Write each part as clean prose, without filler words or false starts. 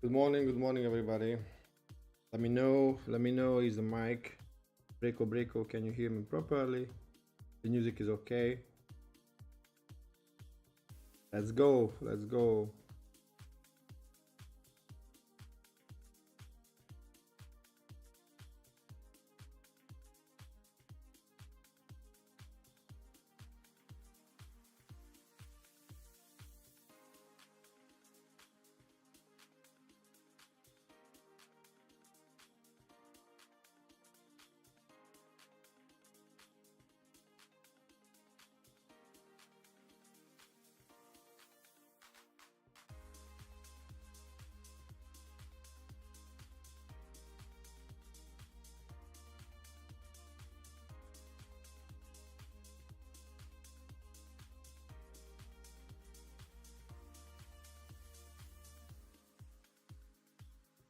Good morning, everybody. Let me know is the mic breako, can you hear me properly? The music is okay. Let's go, let's go.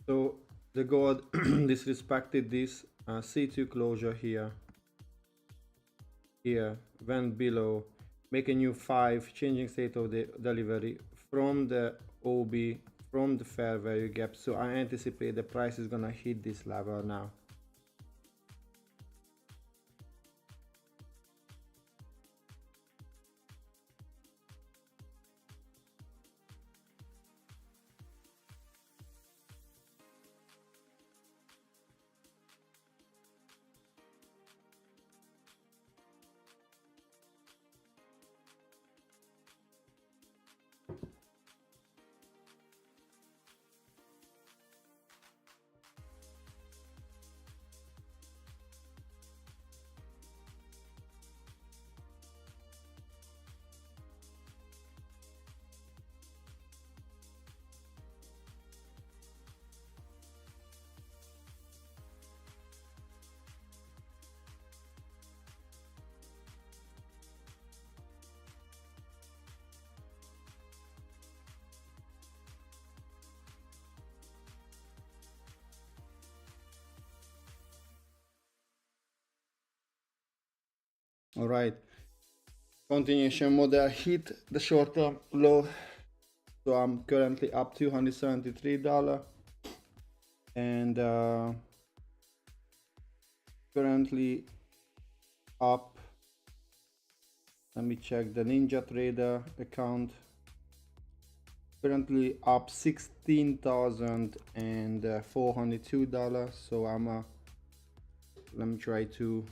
So the god disrespected this C2 closure here. Went below, make a new 5, changing state of the delivery from the OB, from the fair value gap. So I anticipate the price is gonna hit this level now. All right, continuation model hit the short-term low. So I'm currently up $273 and currently up. Let me check the Ninja Trader account. Currently up $16,402. So let me try to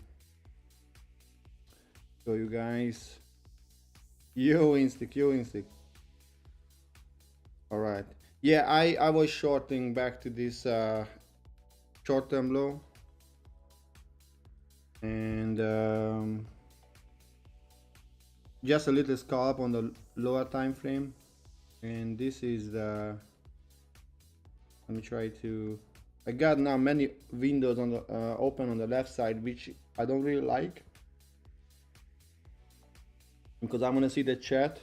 show you guys. Yo instinct. All right. Yeah, I was shorting back to this short-term low, and just a little scalp on the lower time frame. And this is the, let me try to, I got now many windows on the open on the left side, which I don't really like, because I'm gonna see the chat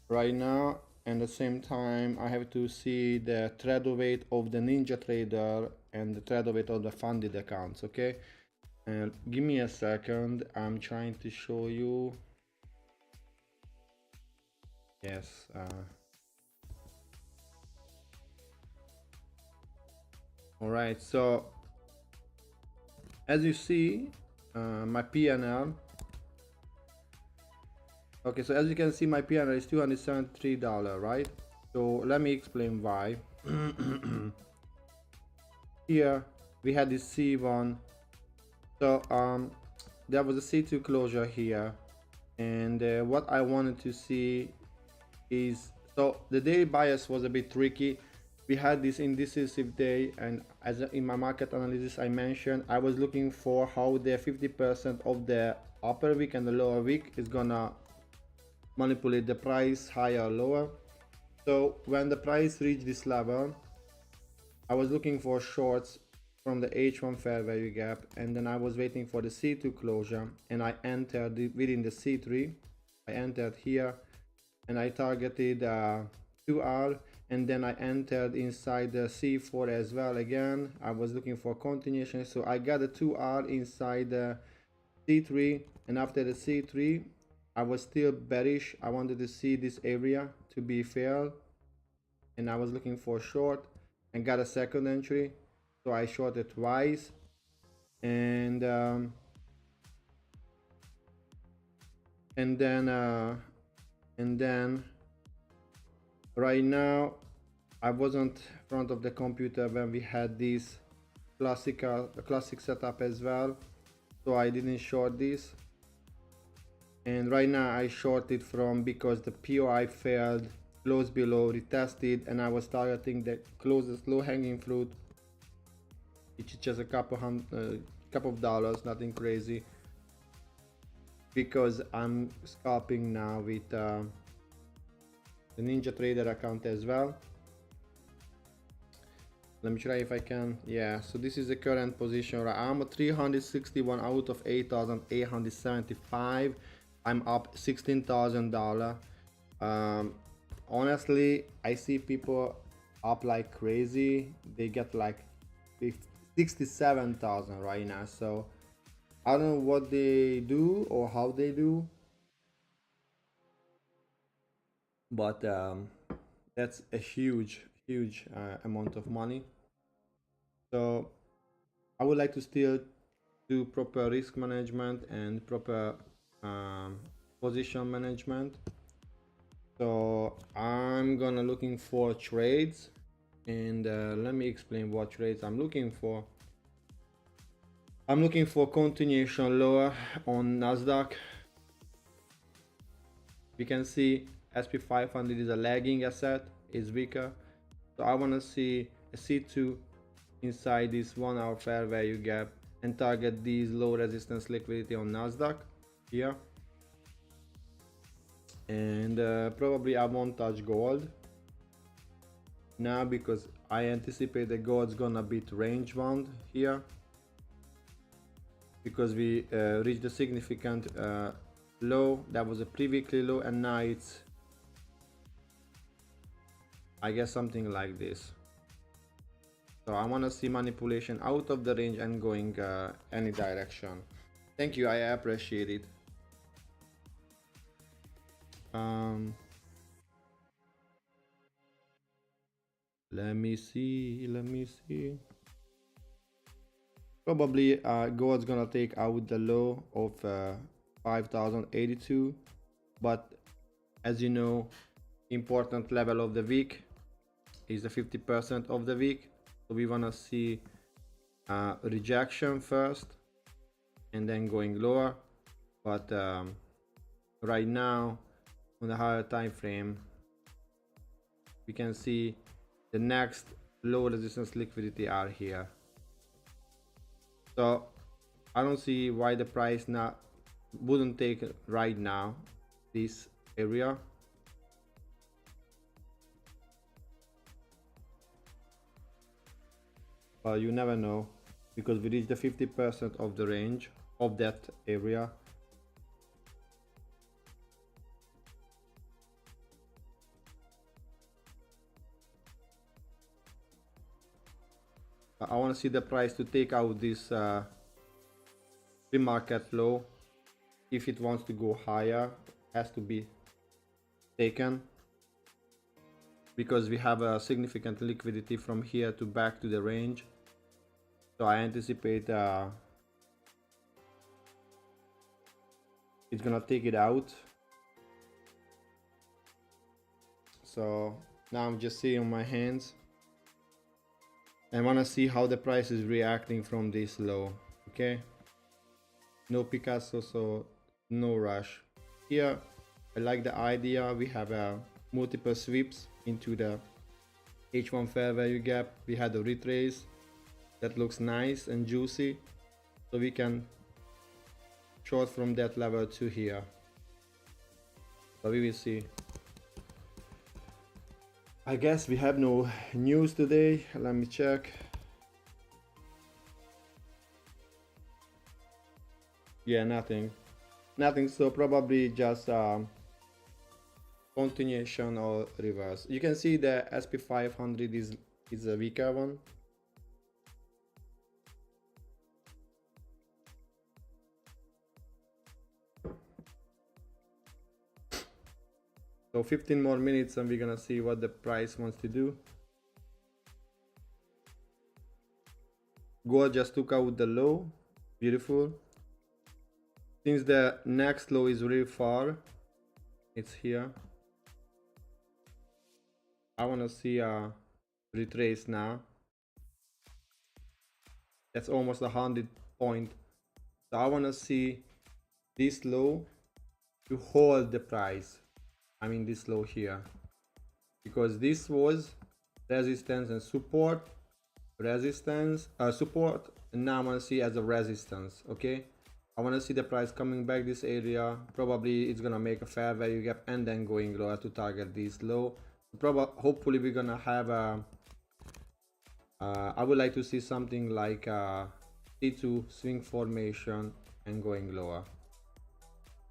right now, and at the same time I have to see the trade weight of the Ninja Trader and the trade weight of the funded accounts. Okay, and give me a second, I'm trying to show you. Yes, all right, so as you see, my PNL. Okay, so as you can see, my PNL is $273, right? So let me explain why. Here we had this C1. So there was a C2 closure here, and what I wanted to see is, so the daily bias was a bit tricky. We had this indecisive day, and as in my market analysis I mentioned, I was looking for how the 50% of the upper week and the lower week is gonna manipulate the price higher or lower. So when the price reached this level, I was looking for shorts from the H1 fair value gap, and then I was waiting for the C2 closure, and I entered within the C3. I entered here and I targeted 2R, and then I entered inside the C4 as well. Again, I was looking for continuation, so I got a 2R inside the C3, and after the C3 I was still bearish. I wanted to see this area to be failed, and I was looking for a short and got a second entry, so I shorted twice. And and then right now I wasn't in front of the computer when we had this classic setup as well, so I didn't short this. And right now I shorted from because the POI failed, closed below, retested, and I was targeting the closest low hanging fruit, which is just a couple of dollars, nothing crazy, because I'm scalping now with the Ninja Trader account as well. Let me try if I can. Yeah, so this is the current position. I'm at 361 out of 8,875. I'm up $16,000. Honestly, I see people up like crazy. They get like 67,000 right now. So I don't know what they do or how they do, but that's a huge amount of money. So I would like to still do proper risk management and proper position management. So I'm gonna looking for trades, and let me explain what trades I'm looking for. I'm looking for continuation lower on Nasdaq. We can see SP 500 is a lagging asset, is weaker, so I want to see a C2 inside this 1 hour fair value gap and target these low resistance liquidity on Nasdaq here. And probably I won't touch gold now because I anticipate that gold's gonna beat range bound here, because we reached a significant low that was a pre-weekly low, and now it's, I guess, something like this. So I want to see manipulation out of the range and going any direction. Thank you, I appreciate it. Let me see. Probably gold's gonna take out the low of 5,082, but as you know, important level of the week is the 50% of the week, so we want to see rejection first and then going lower. But right now on the higher time frame, we can see the next low resistance liquidity are here. So I don't see why the price wouldn't take right now this area. But you never know, because we reached the 50% of the range of that area. I want to see the price to take out this pre-market low. If it wants to go higher, it has to be taken, because we have a significant liquidity from here to back to the range. So I anticipate it's gonna take it out. So now I'm just sitting on my hands and want to see how the price is reacting from this low. Okay, no Picasso, so no rush here. I like the idea. We have multiple sweeps into the H1 fair value gap. We had a retrace that looks nice and juicy, so we can short from that level to here. So we will see. I guess we have no news today. Let me check. Yeah, nothing, so probably just continuation or reverse. You can see the SP 500 is a weaker one. So So 15 more minutes and we're gonna see what the price wants to do. Gold just took out the low. Beautiful. Since the next low is really far, it's here. I want to see a retrace now. That's almost 100 point. So I want to see this low to hold the price. I mean this low here, because this was resistance and support, support, and now I want to see as a resistance. Okay, I want to see the price coming back this area. Probably it's gonna make a fair value gap and then going lower to target this low. Hopefully we're gonna have a I would like to see something like a T2 swing formation and going lower,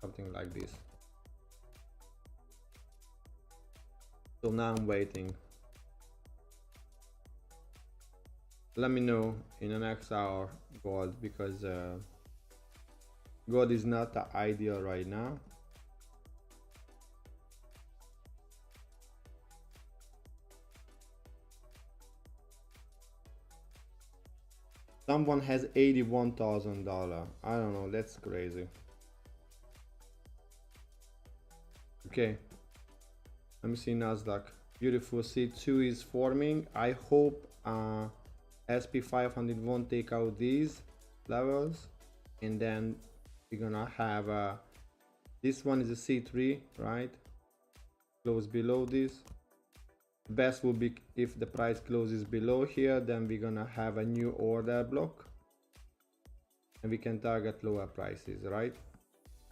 something like this. So now I'm waiting. Let me know in the next hour gold, because gold is not the ideal right now. Someone has $81,000. I don't know, that's crazy. Okay, let me see Nasdaq. Beautiful, C2 is forming. I hope SP 500 won't take out these levels, and then we're gonna have this one is a C3, right? Close below this. Best will be if the price closes below here, then we're gonna have a new order block and we can target lower prices, right?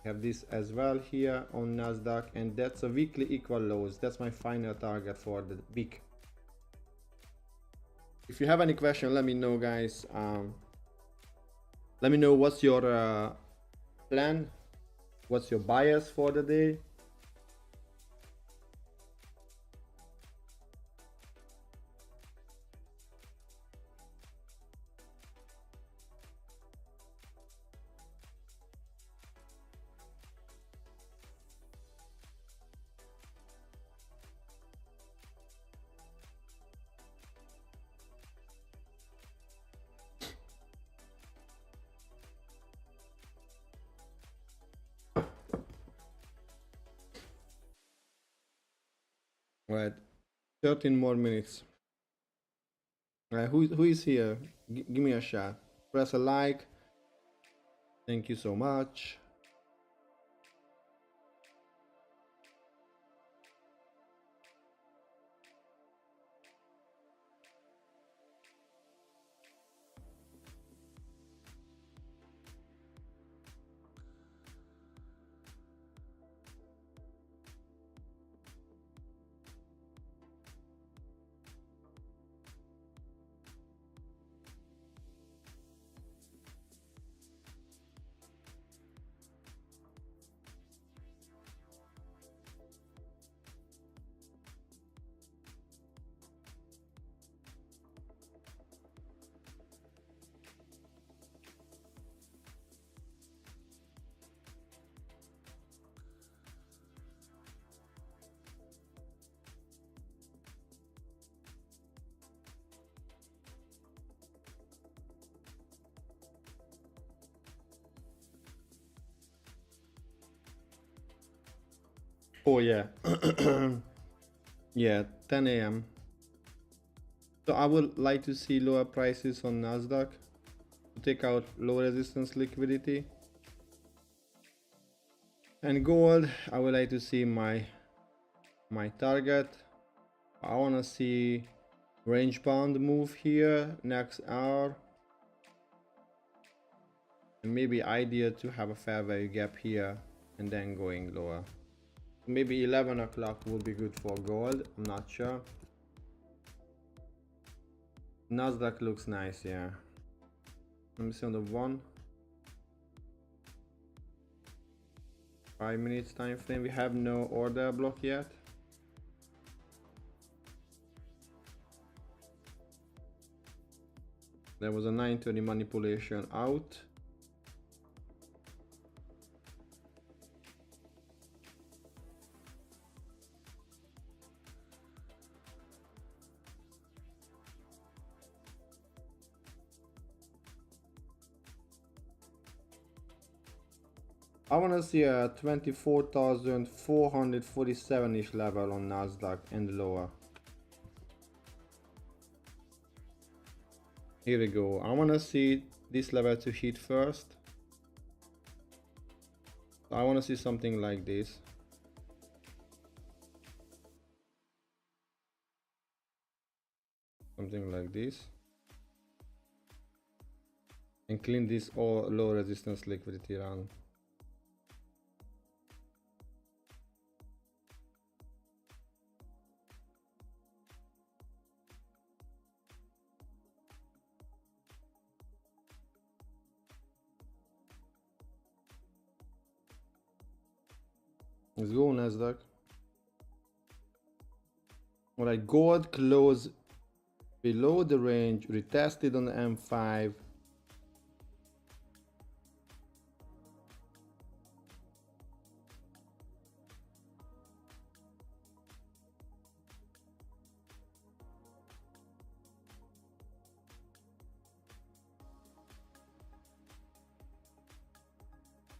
Have this as well here on Nasdaq, and that's a weekly equal lows. That's my final target for the week. If you have any question, let me know, guys. Let me know what's your plan, what's your bias for the day. Right, 13 more minutes. Who is here? Give me a shot. Press a like. Thank you so much. Oh yeah. Yeah, 10 a.m. So I would like to see lower prices on Nasdaq to take out low resistance liquidity. And gold, I would like to see my target. I want to see range bound move here next hour. And maybe idea to have a fair value gap here and then going lower. Maybe 11 o'clock would be good for gold, I'm not sure. Nasdaq looks nice, yeah. Let me see on the 5 minutes time frame. We have no order block yet. There was a 9:30 manipulation out. I want to see a 24,447-ish level on Nasdaq and lower. Here we go. I want to see this level to hit first. I want to see something like this. Something like this. And clean this all low resistance liquidity run. Let's go Nasdaq. Alright, gold close below the range, retested on the M5.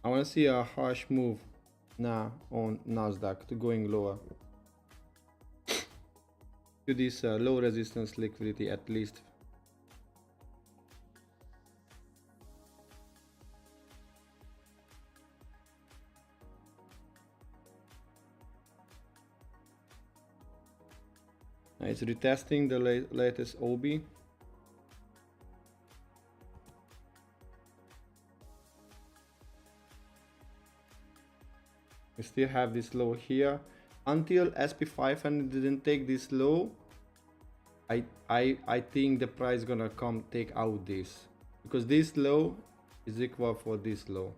I want to see a harsh move now on Nasdaq to going lower to this low resistance liquidity at least. It's retesting the latest OB. We still have this low here until SP500 didn't take this low. I think the price gonna come take out this, because this low is equal for this low.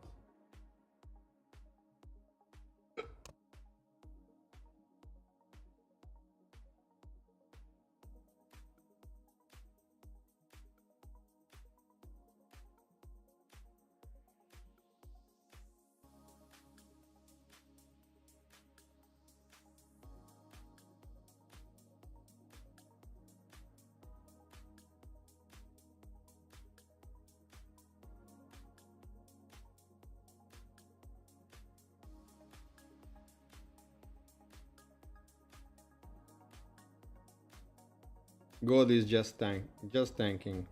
Gold is just tanking.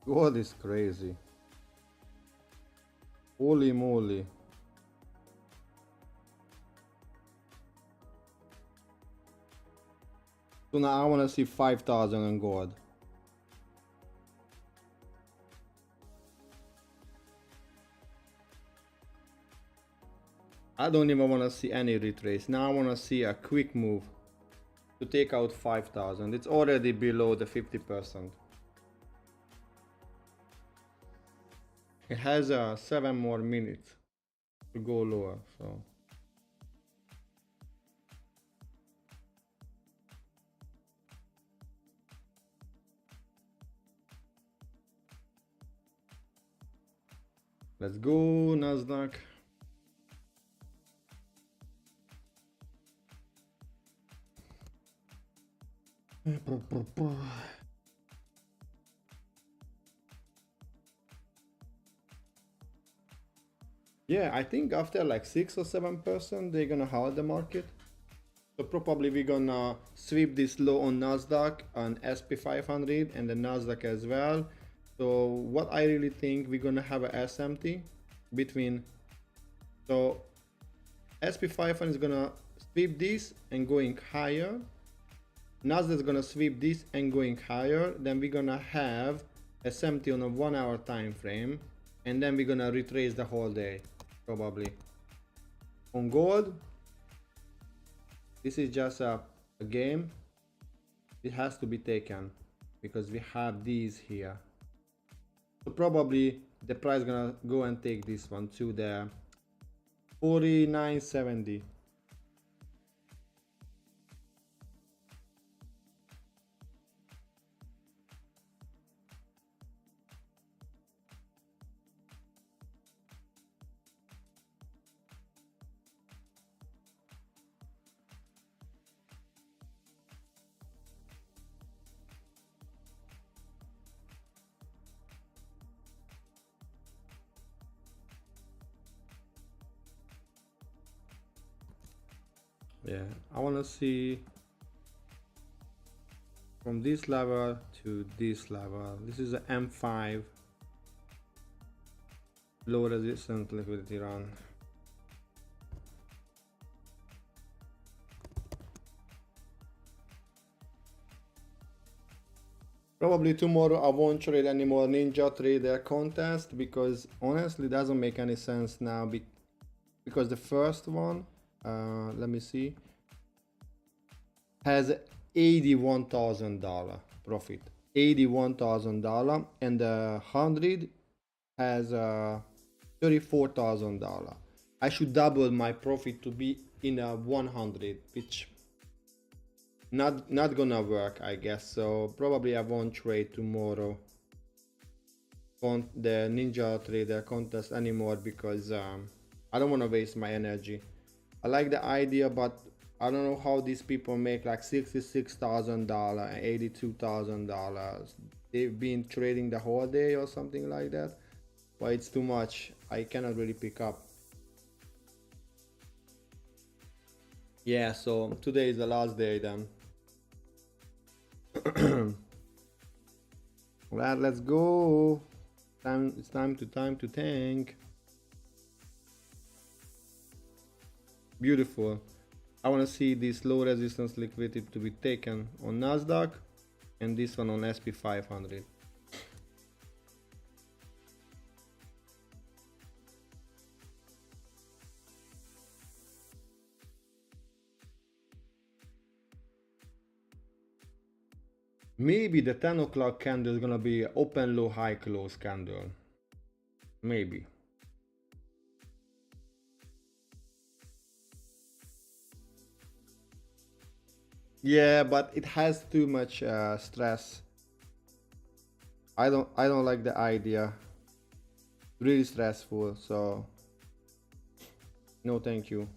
Gold is crazy. Holy moly. So now I want to see 5,000 on gold. I don't even want to see any retrace. Now I want to see a quick move to take out 5,000. It's already below the 50%. It has 7 more minutes to go lower, so. Let's go Nasdaq. Yeah, I think after like 6 or 7% they're gonna hold the market. So probably we're gonna sweep this low on Nasdaq and SP500 and the Nasdaq as well. So what I really think, we're gonna have a SMT between, so SP500 is gonna sweep this and going higher. Nasdaq is gonna sweep this and going higher. Then we're gonna have SMT on a 1 hour time frame, and then we're gonna retrace the whole day probably. On gold, this is just a game. It has to be taken because we have these here. So probably the price gonna go and take this one to the 49.70. Yeah, I want to see from this level to this level. This is a M5 low resistance liquidity run. Probably tomorrow I won't trade any more Ninja Trader contest because honestly it doesn't make any sense now because the first one, let me see, has $81,000 profit. $81,000 and the 100 has $34,000. I should double my profit to be in a 100, which not gonna work, I guess. So probably I won't trade tomorrow on the Ninja Trader contest anymore because I don't want to waste my energy. I like the idea, but I don't know how these people make like $66,000 and $82,000. They've been trading the whole day or something like that. But it's too much. I cannot really pick up. Yeah, so today is the last day then. Well, let's go. It's time to tank. Beautiful. I want to see this low resistance liquidity to be taken on Nasdaq and this one on SP 500. Maybe the 10 o'clock candle is gonna be open low high close candle. Maybe. Yeah, but it has too much stress. I don't like the idea. Really stressful, so no thank you.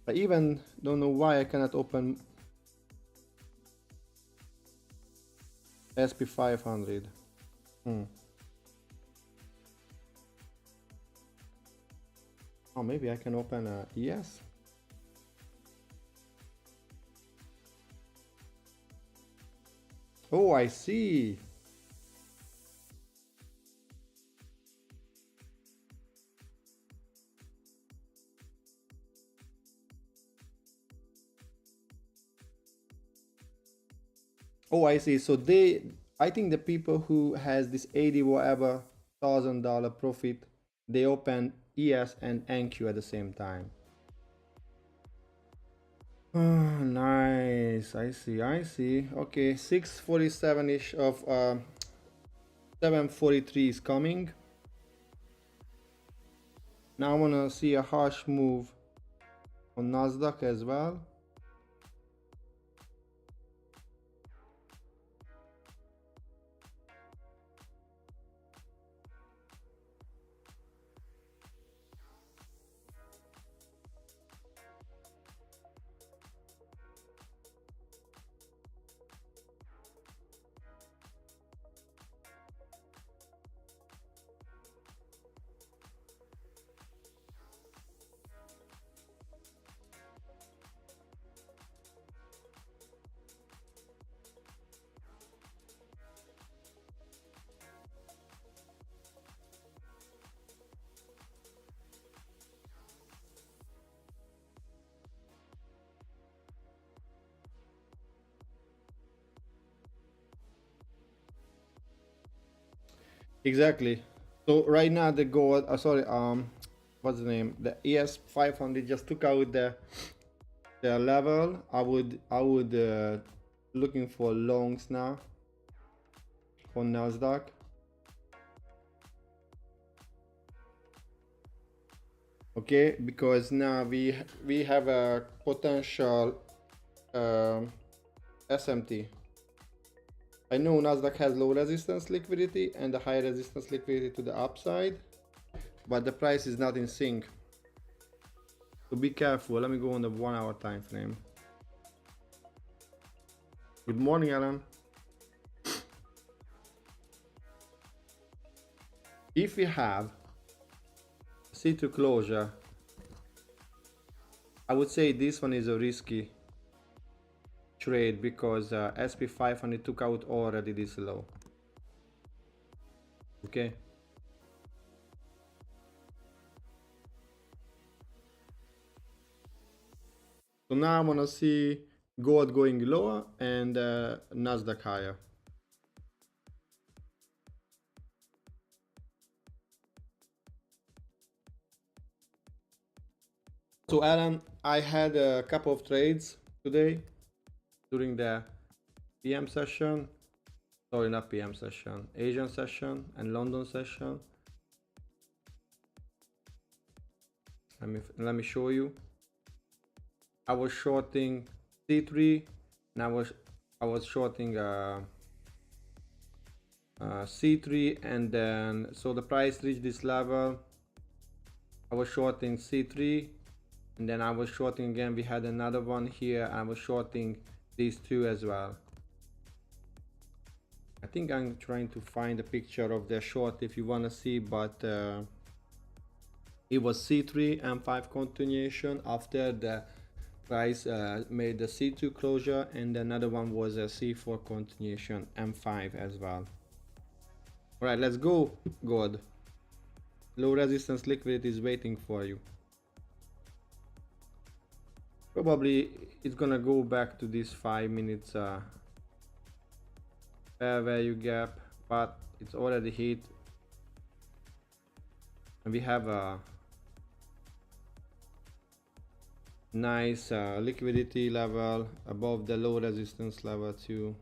I even don't know why I cannot open SP 500. Oh, maybe I can open a ES. Oh, I see. Oh, I see. So I think the people who has this 80 whatever $1,000 profit, they open ES and NQ at the same time. Oh, nice. I see. Okay, 647-ish of 743 is coming. Now I wanna see a harsh move on Nasdaq as well. Exactly. So right now the gold, sorry, what's the name? The ES 500 just took out the level. I would looking for longs now for Nasdaq. Okay, because now we have a potential SMT. I know Nasdaq has low resistance liquidity and a high resistance liquidity to the upside, but the price is not in sync. So be careful. Let me go on the 1 hour time frame. Good morning, Alan. If we have C2 closure, I would say this one is a risky trade because SP500 took out already this low. Okay. So now I want to see gold going lower and Nasdaq higher. So Alan, I had a couple of trades today during the PM session. Sorry, not PM session, Asian session and London session. Let me show you. I was shorting C3 and I was shorting C3, and then so the price reached this level. I was shorting C3 and then I was shorting again. We had another one here. I was shorting these two as well. I think I'm trying to find a picture of the short if you want to see, but it was C3 M5 continuation after the price made the C2 closure, and another one was a C4 continuation M5 as well. All right, let's go. Good. Low resistance liquidity is waiting for you. Probably it's gonna go back to this 5 minutes fair value gap, but it's already hit, and we have a nice liquidity level above the low resistance level too.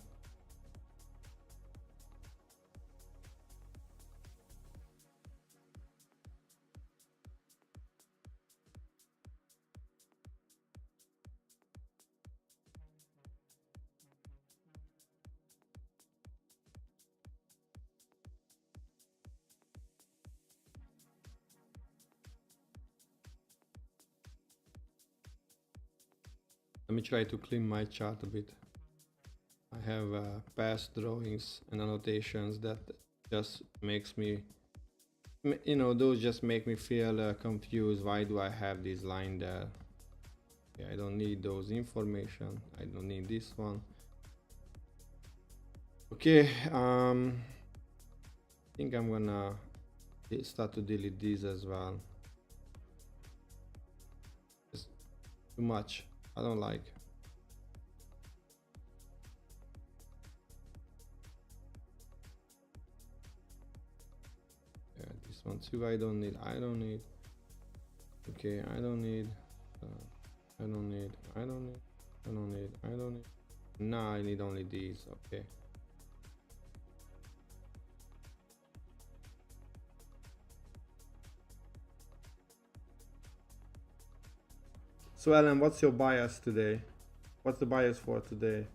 Let me try to clean my chart a bit. I have past drawings and annotations that just makes me, you know, those just make me feel confused. Why do I have this line there? Yeah, I don't need those information. I don't need this one. Okay, I think I'm gonna start to delete these as well. It's too much. I don't like. Yeah, this one too. I don't need. Okay, I don't need. I don't need. Now I need only these. Okay. So Alan, what's your bias today? What's the bias for today?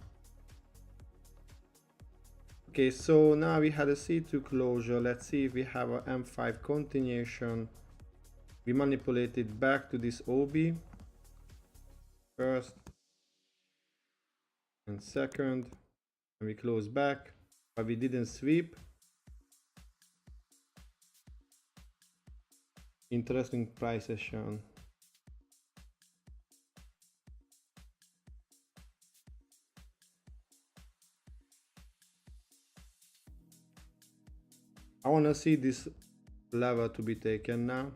Okay, so now we had a C2 closure. Let's see if we have a M5 continuation. We manipulated back to this OB first and second, and we close back, but we didn't sweep. Interesting price action. I want to see this level to be taken now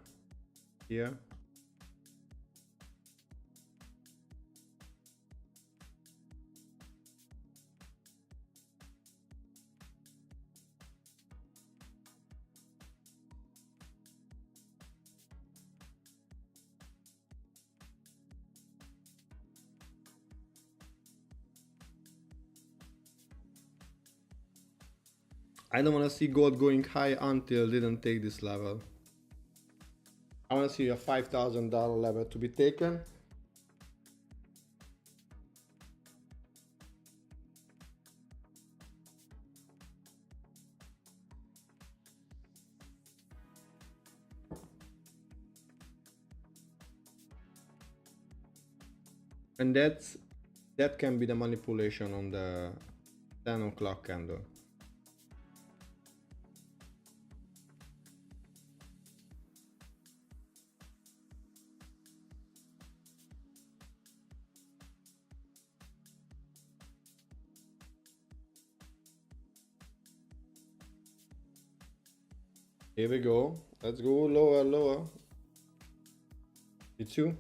here. I don't want to see gold going high until it didn't take this level. I want to see a $5,000 level to be taken. And that can be the manipulation on the 10 o'clock candle. Here we go. Let's go lower, lower. E2.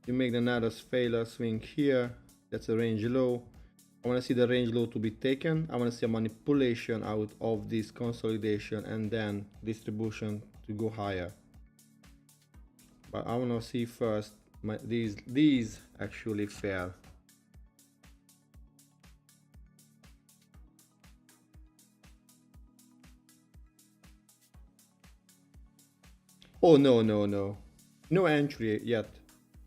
You make another failure swing here. That's a range low. I want to see the range low to be taken. I want to see a manipulation out of this consolidation and then distribution to go higher. But I want to see first these actually fail. Oh no, no, no. No entry yet.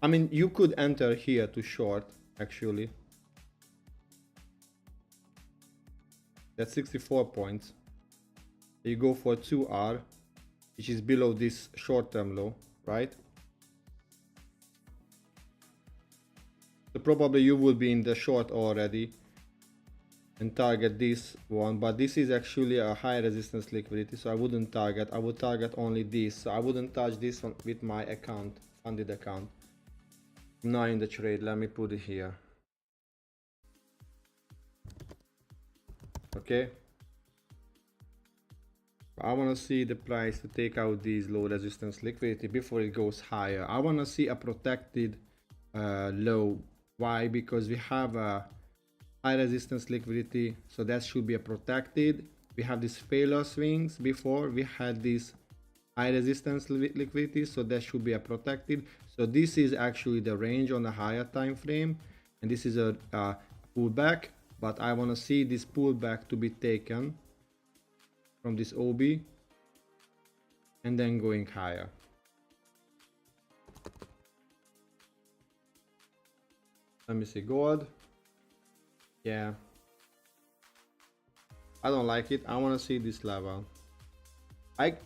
I mean, you could enter here to short actually. That's 64 points. You go for 2R, which is below this short-term low, right? So probably you will be in the short already and target this one, but this is actually a high resistance liquidity, so I wouldn't target. I would target only this. So I wouldn't touch this one with my account, funded account. I'm not in the trade. Let me put it here. Okay. I want to see the price to take out these low resistance liquidity before it goes higher. I want to see a protected low. Why? Because we have a high resistance liquidity, so that should be a protected. We have these failure swings before. We had this high resistance liquidity, so that should be a protected. So this is actually the range on the higher time frame, and this is a pullback. But I want to see this pullback to be taken from this OB and then going higher. Let me see gold. Yeah, I don't like it. I want to see this level.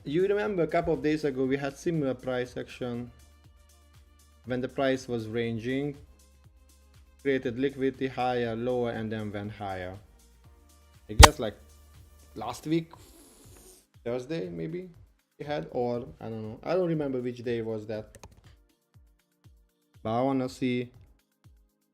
You remember a couple of days ago we had similar price action when the price was ranging, created liquidity higher, lower, and then went higher. I guess like last week, Thursday maybe we had, or I don't know. I don't remember which day was that. But I want to see.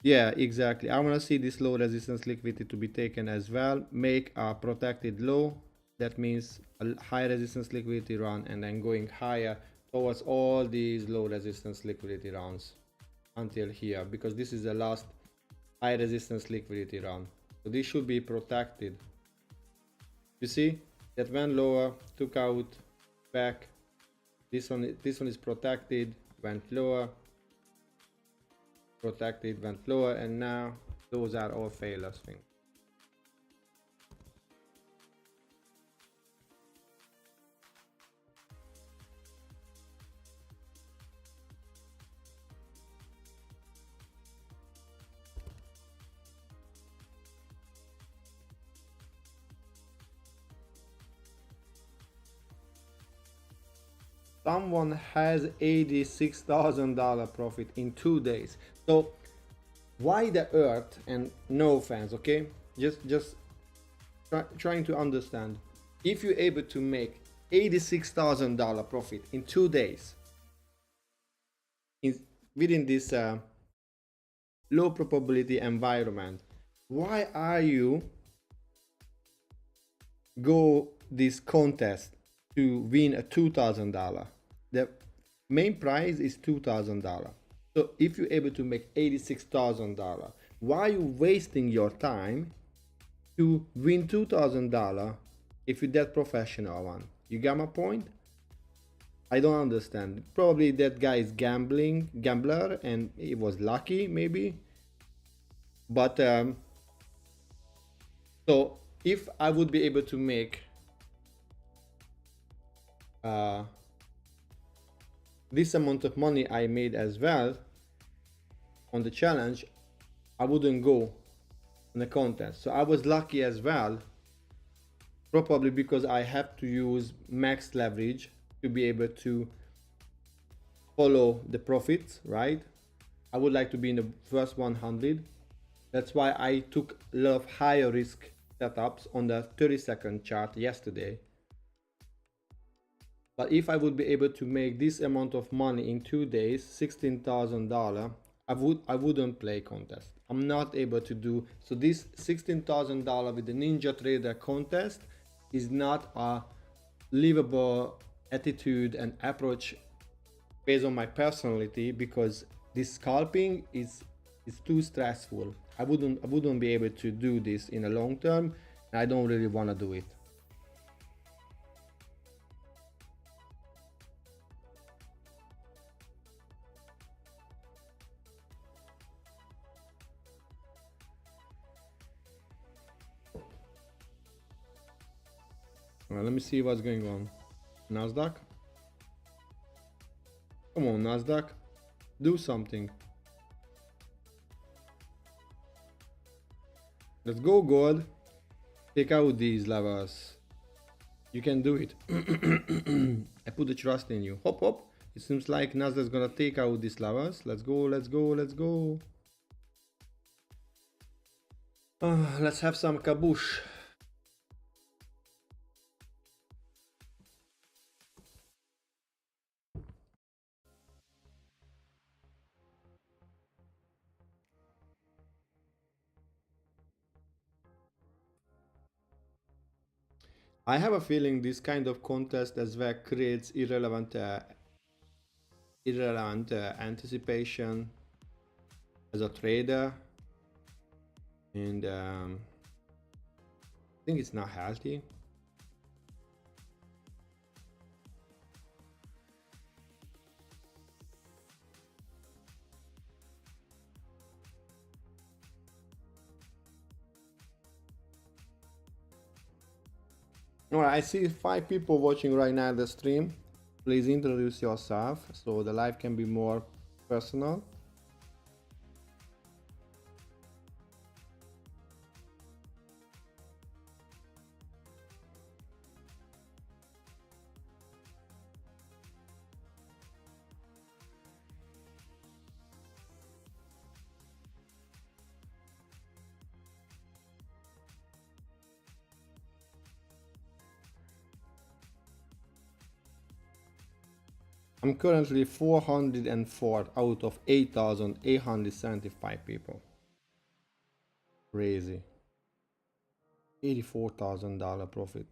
Yeah, exactly. I want to see this low resistance liquidity to be taken as well. Make a protected low. That means a high resistance liquidity run and then going higher towards all these low resistance liquidity runs until here, because this is the last high resistance liquidity run. So this should be protected. You see that went lower, took out, back. This one is protected, went lower, protected, went lower, and now those are all failure swings. Someone has $86,000 profit in 2 days. So why the earth? And no offense, okay, just trying to understand. If you're able to make $86,000 profit in 2 days within this low probability environment, why are you go this contest to win a $2,000? The main prize is $2,000. So if you're able to make $86,000, why are you wasting your time to win $2,000 if you're that professional one? You got my point? I don't understand. Probably that guy is gambler, and he was lucky maybe. But so if I would be able to make this amount of money I made as well on the challenge, I wouldn't go on the contest. So I was lucky as well, probably because I have to use max leverage to be able to follow the profits, right? I would like to be in the first 100. That's why I took a lot of higher risk setups on the 30-second chart yesterday. But if I would be able to make this amount of money in 2 days, $16,000, I wouldn't play contest. I'm not able to do so. This $16,000 with the Ninja Trader contest is not a livable attitude and approach based on my personality, because this scalping is too stressful. I wouldn't be able to do this in a long term, and I don't really want to do it. Well, let me see what's going on. Nasdaq. Come on, Nasdaq. Do something. Let's go, gold. Take out these levels. You can do it. I put the trust in you. Hop, hop. It seems like Nasdaq's gonna take out these levels. Let's go, let's go, let's go. Let's have some kaboosh. I have a feeling this kind of contest as well creates irrelevant anticipation as a trader, and I think it's not healthy. Alright, I see 5 people watching right now the stream. Please introduce yourself so the live can be more personal. I'm currently 404 out of 8,875 people. Crazy. $84,000 profit.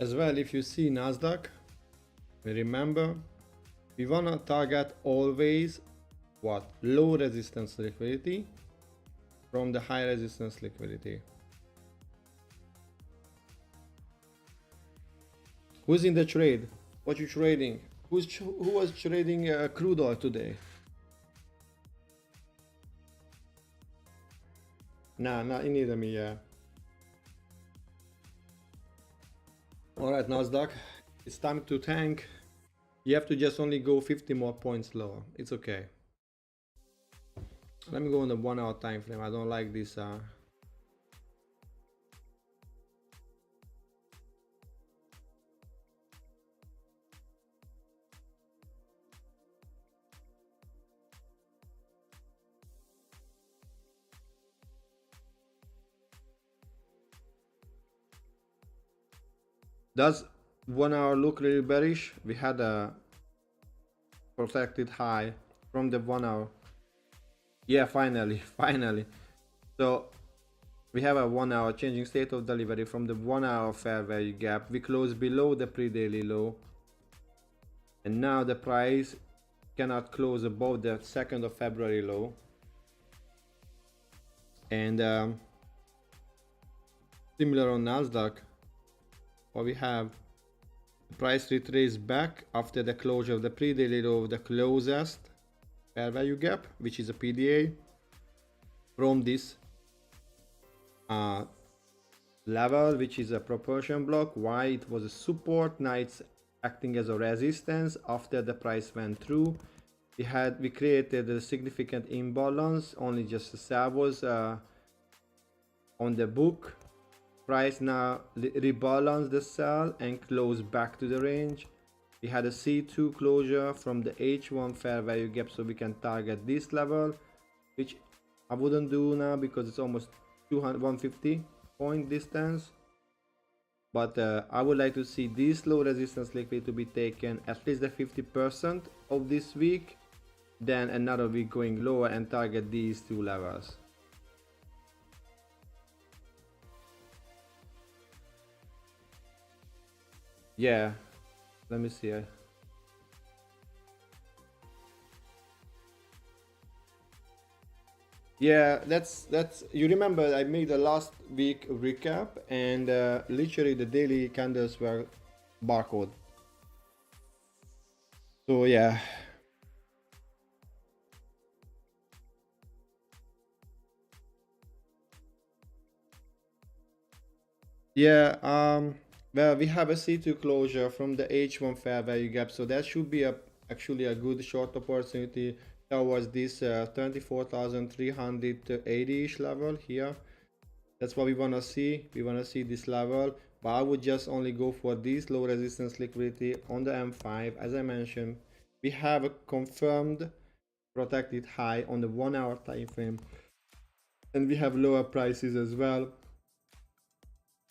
As well, if you see Nasdaq, remember, we wanna target always what? Low resistance liquidity from the high resistance liquidity. Who's in the trade? What you trading? Who was trading crude oil today? Nah, not neither me, yeah. Alright, Nasdaq, it's time to tank. You have to just only go 50 more points lower. It's okay. Let me go on the 1 hour time frame. I don't like this. Does 1 hour look really bearish? We had a protected high from the 1 hour. Yeah, finally, finally. So we have a 1 hour changing state of delivery from the 1 hour fair value gap. We close below the pre-daily low, and now the price cannot close above the 2nd of February low. And similar on Nasdaq, what we have, the price retrace back after the closure of the pre-daily low of the closest fair value gap, which is a PDA, from this level, which is a proportion block. Why? It was a support, now it's acting as a resistance after the price went through we created a significant imbalance, only just a sell was on the book. Price now rebalance the sell and close back to the range. We had a C2 closure from the H1 fair value gap, so we can target this level, which I wouldn't do now because it's almost 150 point distance. But I would like to see this low resistance liquidity to be taken at least the 50% of this week, then another week going lower and target these two levels. Yeah, let me see. Yeah, that's you remember I made the last week recap, and literally the daily candles were barcode. So yeah. Yeah, well, we have a C2 closure from the H1 fair value gap, so that should be actually a good short opportunity towards this 24,380-ish level here. That's what we want to see. We want to see this level, but I would just only go for this low resistance liquidity on the M5. As I mentioned, we have a confirmed protected high on the 1 hour time frame, and we have lower prices as well.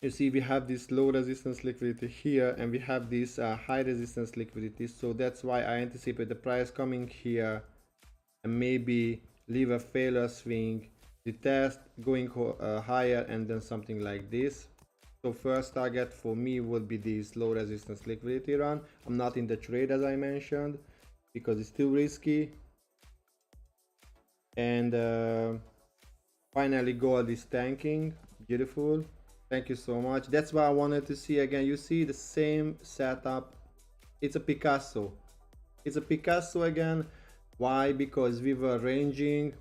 You see, we have this low resistance liquidity here, and we have this high resistance liquidity, so that's why I anticipate the price coming here and maybe leave a failure swing, retest, going higher, and then something like this. So first target for me would be this low resistance liquidity run. I'm not in the trade, as I mentioned, because it's too risky. And finally gold is tanking. Beautiful. Thank you so much. That's what I wanted to see again. You see the same setup. It's a Picasso. It's a Picasso again. Why? Because we were ranging.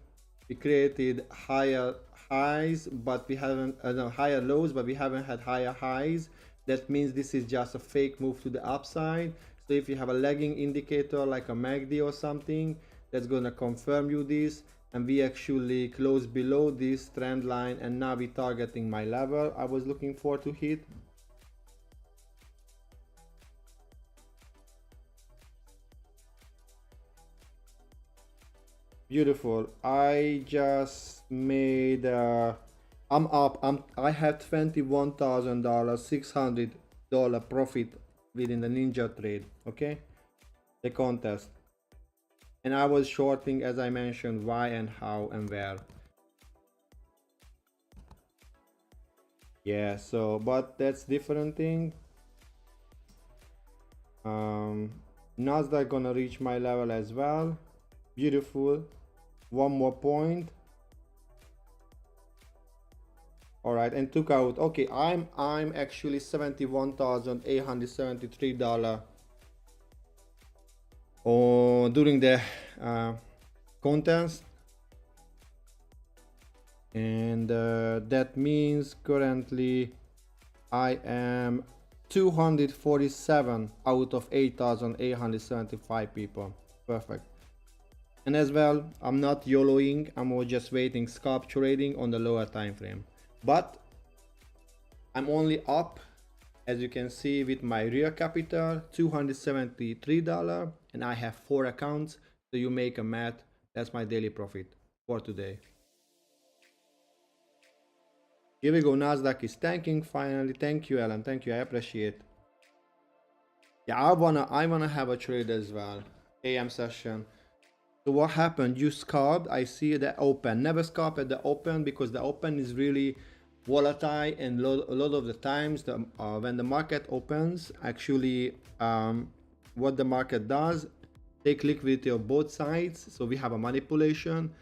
We created higher highs, but we haven't no, higher lows, but we haven't had higher highs. That means this is just a fake move to the upside. So if you have a lagging indicator like a MACD or something, that's gonna confirm you this. And we actually closed below this trend line, and now we're targeting my level I was looking for to hit. Beautiful. I just made I'm up. I have $21,000, $600 profit within the ninja trade, okay, the contest. And I was shorting, as I mentioned, why and how and where. Yeah, so but that's different thing. Nasdaq gonna reach my level as well. Beautiful. One more point. All right, and took out. Okay, I'm actually $71,873 during the contest, and that means currently I am 247 out of 8,875 people. Perfect. And as well, I'm not YOLOing, I'm just waiting scalp trading on the lower time frame. But I'm only up, as you can see, with my real capital, $273, and I have 4 accounts. So you make a math, that's my daily profit for today. Here we go, Nasdaq is tanking finally. Thank you, Alan, thank you, I appreciate. Yeah, I wanna have a trade as well. AM session. So what happened? You scalped. I see the open. Never scalp at the open, because the open is really volatile, and a lot of the times when the market opens, actually what the market does, take liquidity of both sides. So we have a manipulation.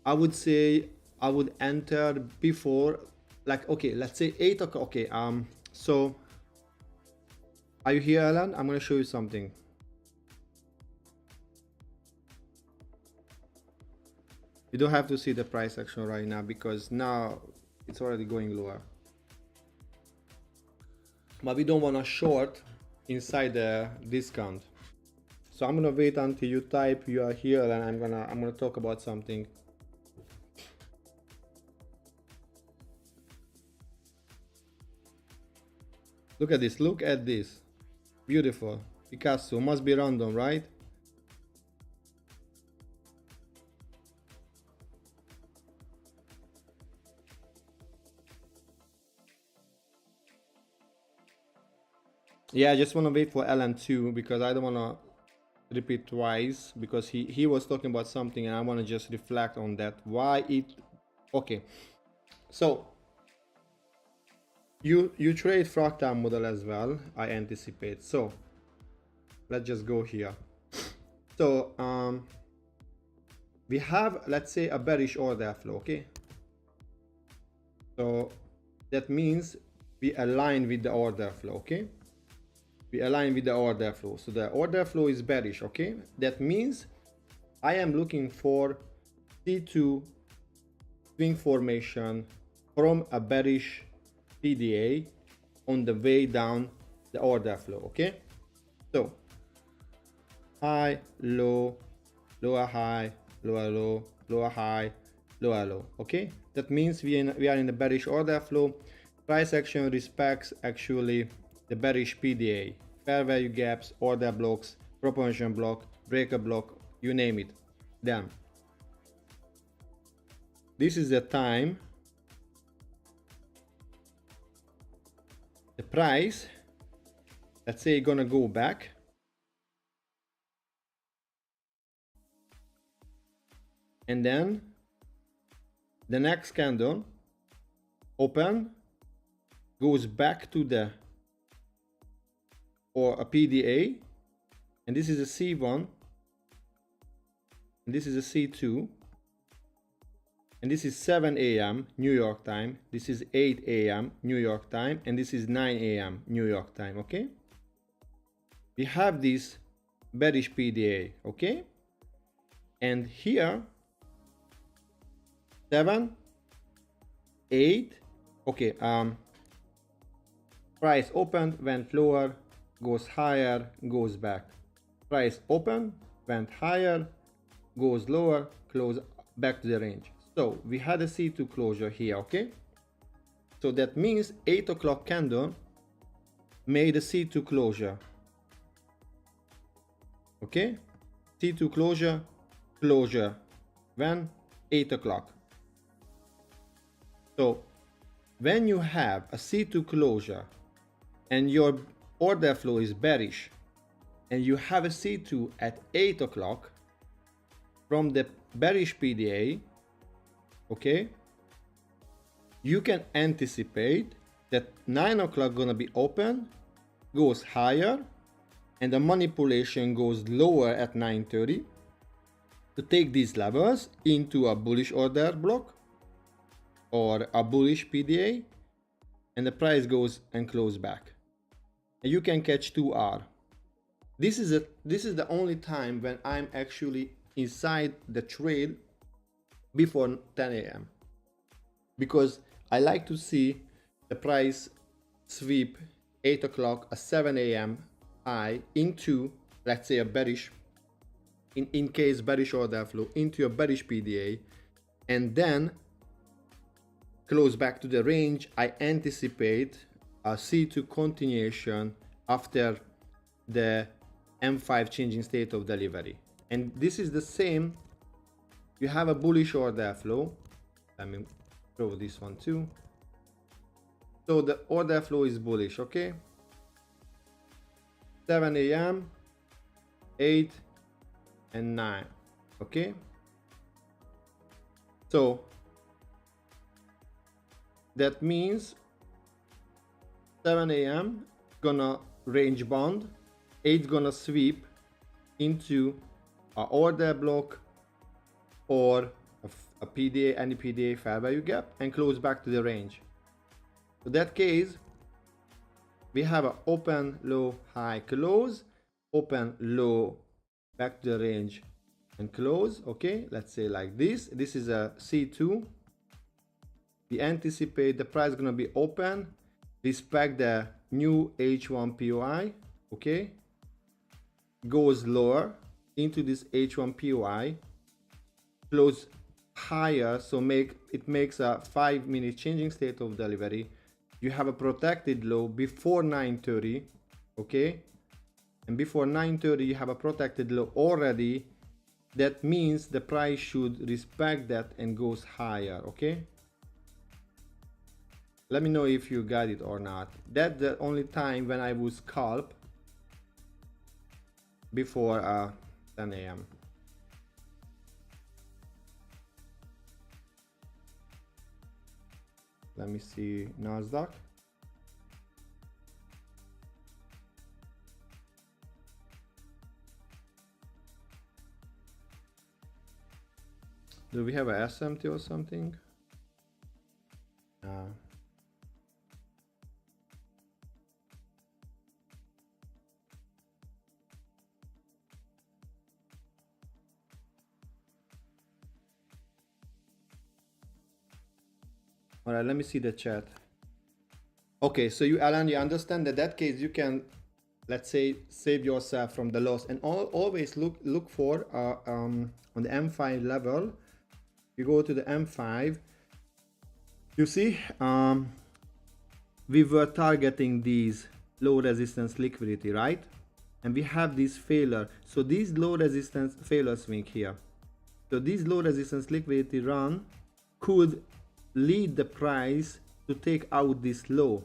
I would say I would enter before, like, okay, let's say 8 o'clock. Okay, so are you here, Alan? I'm gonna show you something. You don't have to see the price action right now, because now it's already going lower. But we don't want to short inside the discount. So I'm gonna wait until you type you are here, and I'm gonna talk about something. Look at this, look at this. Beautiful. Picasso, must be random, right? Yeah, I just want to wait for Alan too, because I don't want to repeat twice, because he was talking about something and I want to just reflect on that. Why it... Okay. So you trade fractal model as well, I anticipate. So let's just go here. So we have, let's say, a bearish order flow, okay? So that means we align with the order flow, okay? We align with the order flow. So the order flow is bearish, okay? That means I am looking for C2 swing formation from a bearish PDA on the way down the order flow, okay? So high, low, lower high, lower low, lower high, lower low, okay? That means we are in the bearish order flow. Price action respects actually the bearish PDA, fair value gaps, order blocks, proposition block, breaker block, you name it. Then this is the time the price, let's say, gonna go back and then the next candle open, goes back to the or a PDA, and this is a C1 and this is a C2, and this is 7 a.m. New York time, this is 8 a.m. New York time, and this is 9 a.m. New York time, okay? We have this bearish PDA, okay? And here 7, 8, okay, price opened, went lower, goes higher, goes back. Price opened, went higher, goes lower, close back to the range. So we had a C2 closure here, okay? So that means 8 o'clock candle made a C2 closure. Okay? C2 closure, closure. When? 8 o'clock. So when you have a C2 closure and your order flow is bearish and you have a C2 at 8 o'clock from the bearish PDA, okay, you can anticipate that 9 o'clock gonna be open, goes higher, and the manipulation goes lower at 9:30 to take these levels into a bullish order block or a bullish PDA, and the price goes and close back. And you can catch 2R. This is the only time when I'm actually inside the trade before 10 a.m. because I like to see the price sweep 8 o'clock, a 7 a.m. high into, let's say, a bearish, in case bearish order flow, into a bearish PDA, and then close back to the range. I anticipate a C2 continuation after the M5 changing state of delivery. And this is the same. You have a bullish order flow. Let me show this one too. So the order flow is bullish, okay? 7 a.m., 8 and 9, okay? So that means 7 a.m. gonna range bound, 8 gonna sweep into a order block or a PDA, any PDA fair value gap, and close back to the range. So that case, we have an open, low, high, close, open, low, back to the range and close, okay? Let's say like this. This is a C2. We anticipate the price gonna be open, respect the new H1 POI, okay? goes lower into this H1 POI, close higher, so it makes a 5-minute changing state of delivery. You have a protected low before 9:30, okay? And before 9:30 you have a protected low already. That means the price should respect that and goes higher, okay? Let me know if you got it or not. That's the only time when I would scalp before 10 a.m. Let me see Nasdaq. Do we have a SMT or something? All right, let me see the chat. Okay, so you, Alan, you understand that case you can, let's say, save yourself from the loss, and always look for on the M5 level. You go to the M5. You see, we were targeting these low resistance liquidity, right? And we have this failure. So these low resistance failure swing here. So these low resistance liquidity run could lead the price to take out this low.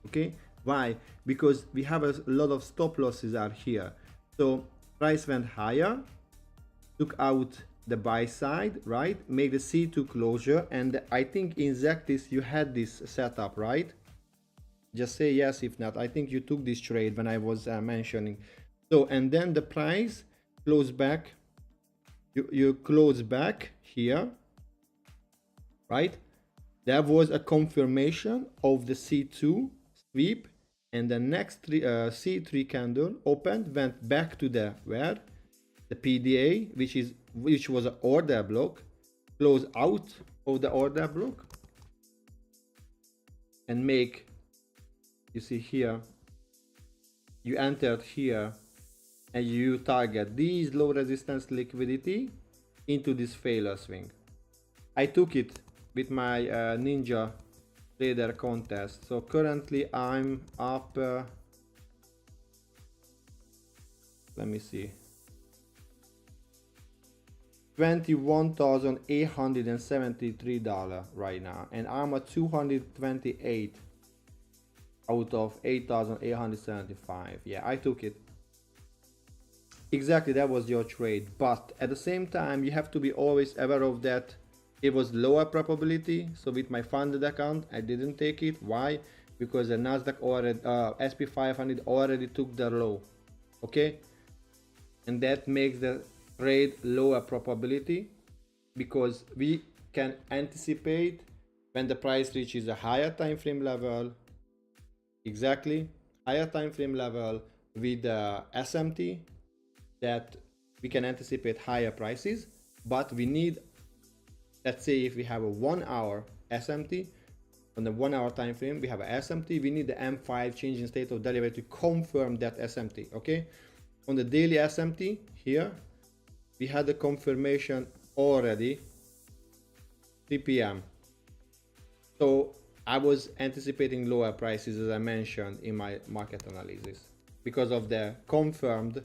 Okay, why? Because we have a lot of stop losses are here. So price went higher, took out the buy side, right? Make the C2 closure, and I think in Zactis you had this setup, right? Just say yes if not. I think you took this trade when I was mentioning. So, and then the price close back. You close back here, right? There was a confirmation of the C2 sweep, and the next C3 candle opened, went back to the where the PDA, which was an order block, close out of the order block, and make, you see here, you entered here and you target these low resistance liquidity into this failure swing. I took it with my Ninja Trader contest. So currently I'm up, let me see, $21,873 right now, and I'm at 228 out of 8,875. Yeah, I took it. Exactly, that was your trade, but at the same time you have to be always aware of that it was lower probability. So with my funded account I didn't take it. Why? Because the Nasdaq already SP500 already took the low, okay, and that makes the trade lower probability, because we can anticipate when the price reaches a higher time frame level, exactly, higher time frame level with the SMT, that we can anticipate higher prices. But we need, let's say if we have a 1 hour SMT, on the 1 hour time frame we have a SMT, we need the M5 change in state of delivery to confirm that SMT, okay? On the daily SMT here we had the confirmation already 3 p.m. So I was anticipating lower prices, as I mentioned in my market analysis, because of the confirmed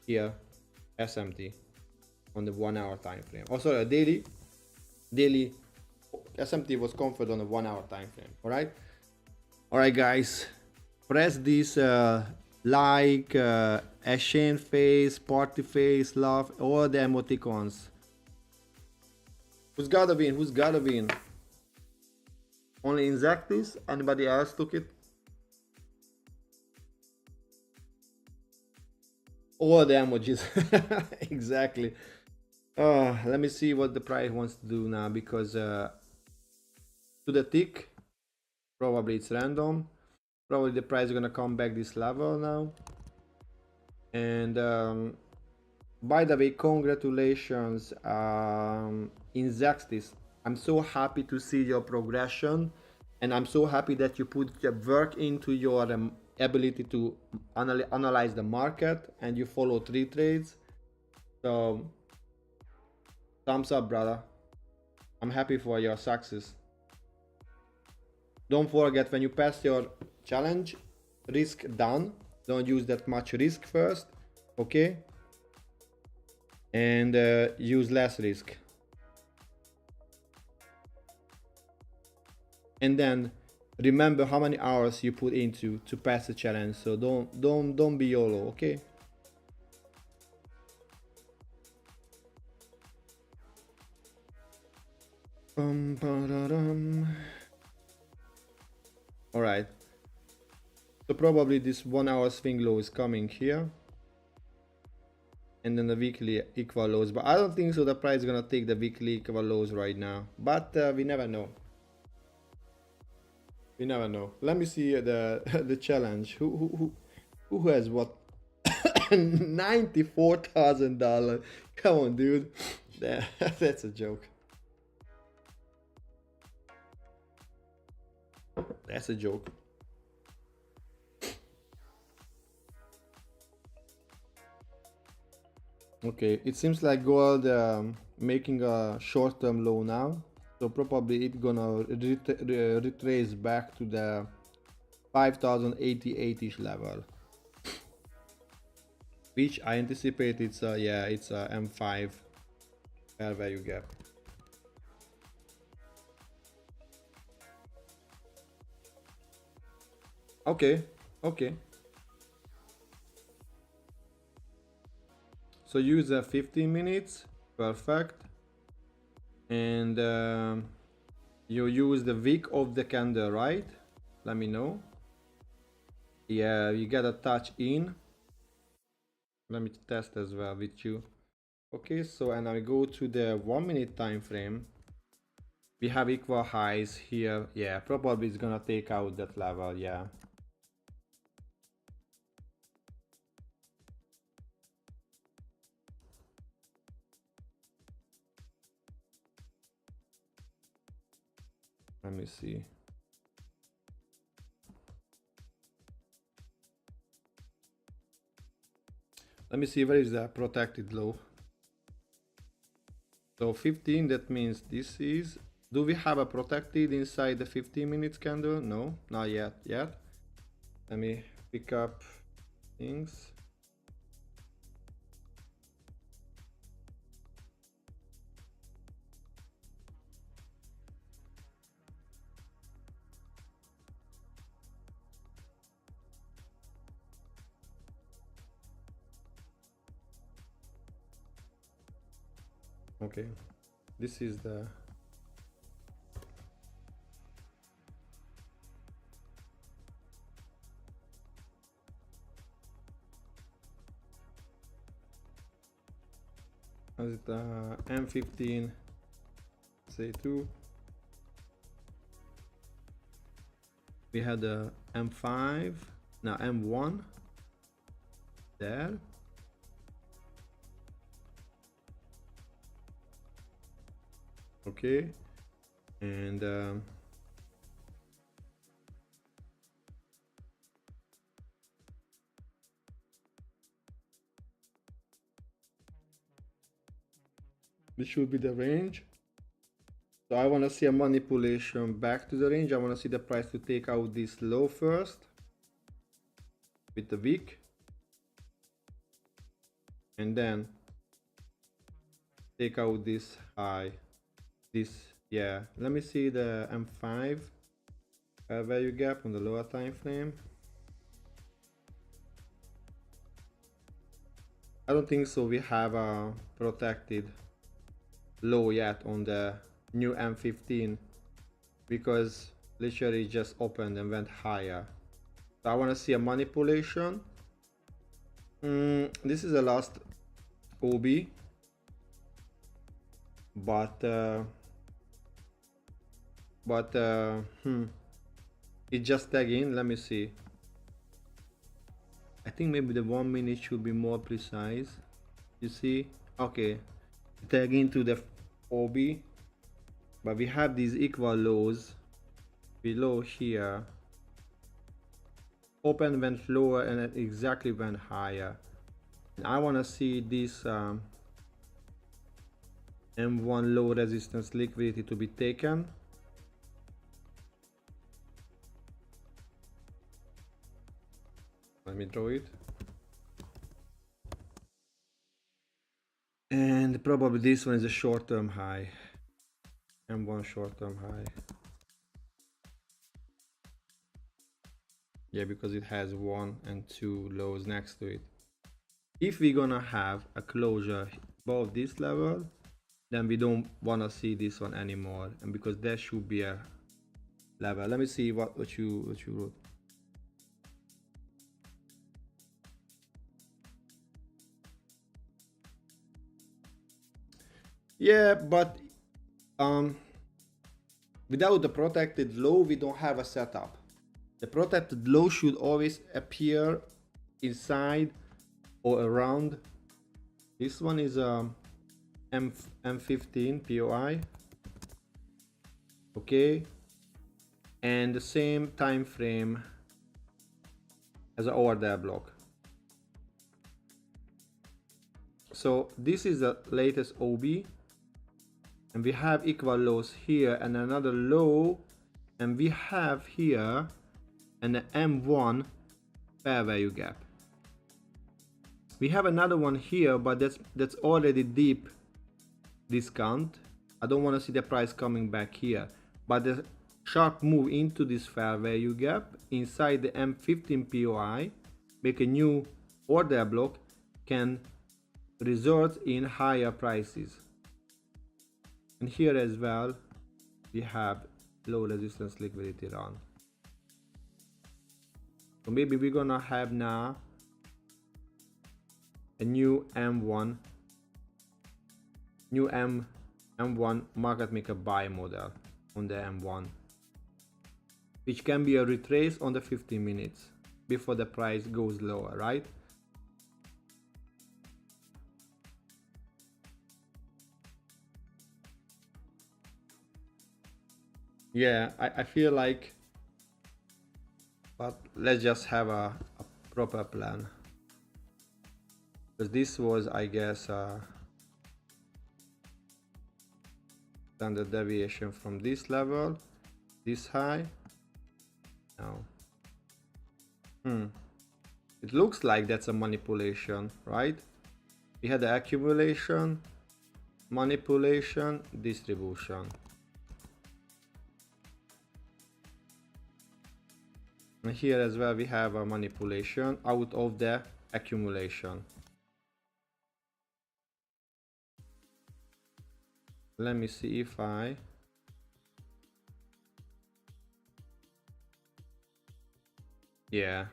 here SMT on the 1 hour time frame. Also a daily SMT was confirmed on the 1 hour time frame. All right guys, press this like, Ashen face, party face, love, all the emoticons. Who's gotta win? Only in Zactis? Anybody else took it? All the emojis. Exactly. Let me see what the price wants to do now, because to the tick, probably it's random. Probably the price is gonna come back this level now. And by the way, congratulations in Zactis. I'm so happy to see your progression, and I'm so happy that you put your work into your ability to analyze the market, and you follow 3 trades. So thumbs up, brother. I'm happy for your success. Don't forget, when you pass your challenge, risk done. Don't use that much risk first, okay? And use less risk. And then remember how many hours you put into to pass the challenge. So don't be YOLO, okay? All right. So probably this 1 hour swing low is coming here, and then the weekly equal lows. But I don't think so. The price is gonna take the weekly equal lows right now. But we never know. We never know. Let me see the the challenge. Who has what? $94,000. Come on, dude. That's a joke. That's a joke. Okay, it seems like gold making a short-term low now, so probably it's gonna retrace back to the 5088-ish level, which I anticipate it's a M5 fair value gap. Okay, okay. So use 15 minutes, perfect. And you use the wick of the candle, right? Let me know. Yeah, you gotta touch in. Let me test as well with you. Okay, so and I go to the 1 minute time frame. We have equal highs here. Yeah, probably it's gonna take out that level. Yeah. Let me see. Let me see where is the protected low. So 15, that means this is. Do we have a protected inside the 15 minutes candle? No, not yet. Let me pick up things. Okay, this is the M15 say 2. We had the M5, now M1 there. Okay, and this should be the range. So I want to see a manipulation back to the range. I want to see the price to take out this low first with the wick, and then take out this high. This, yeah. Let me see the M5 value gap on the lower time frame. I don't think so. We have a protected low yet on the new M15 because literally just opened and went higher. So I want to see a manipulation. This is the last OB, but it just tag in. Let me see. I think maybe the 1 minute should be more precise. You see, okay, tag into the OB, but we have these equal lows below here. open went lower and it exactly went higher. And I want to see this M1 low resistance liquidity to be taken. Let me draw it. And probably this one is a short-term high. M1 short-term high. Yeah, because it has 1 and 2 lows next to it. If we're gonna have a closure above this level, then we don't wanna see this one anymore. And because there should be a level. Let me see what you wrote. Yeah, but without the protected low, we don't have a setup. The protected low should always appear inside or around. This one is M15 POI. Okay, and the same time frame as an order block. So this is the latest OB. And we have equal lows here and another low, and we have here an M1 fair value gap. We have another one here, but that's already deep discount. I don't want to see the price coming back here, but the sharp move into this fair value gap inside the M15 POI, make a new order block, can result in higher prices. And here as well, we have low resistance liquidity run. So maybe we're gonna have now a new M1 market maker buy model on the M1, which can be a retrace on the 15 minutes before the price goes lower, right? Yeah, I feel like, but let's just have a proper plan, because this was, I guess, standard deviation from this level, this high. Now, it looks like that's a manipulation, right? We had the accumulation, manipulation, distribution. And here as well we have a manipulation out of the accumulation. Let me see if yeah,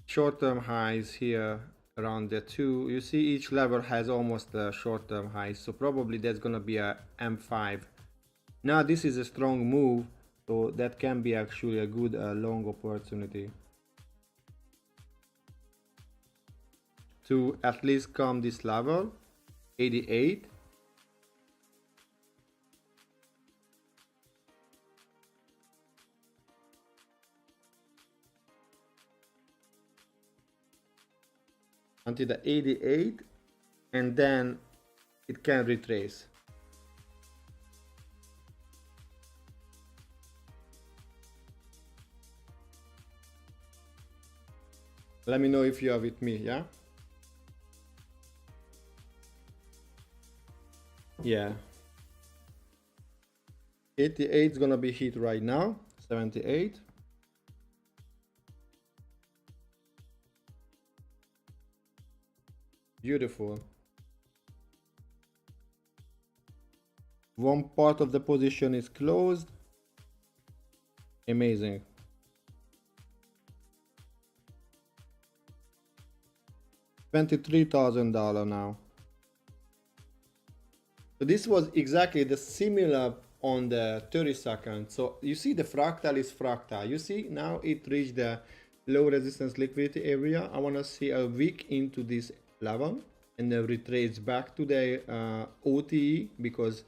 short-term highs here around the 2. You see each level has almost a short-term high, so probably that's gonna be a M5. Now this is a strong move, so that can be actually a good long opportunity to at least come this level 88. Until the 88, and then it can retrace. Let me know if you are with me, yeah? Yeah. 88 is gonna be hit right now. 78. Beautiful. One part of the position is closed. Amazing. $23,000 now. So this was exactly the similar on the 30 seconds. So you see the fractal is fractal. You see now it reached the low resistance liquidity area. I want to see a wick into this level and then retrace back to the OTE, because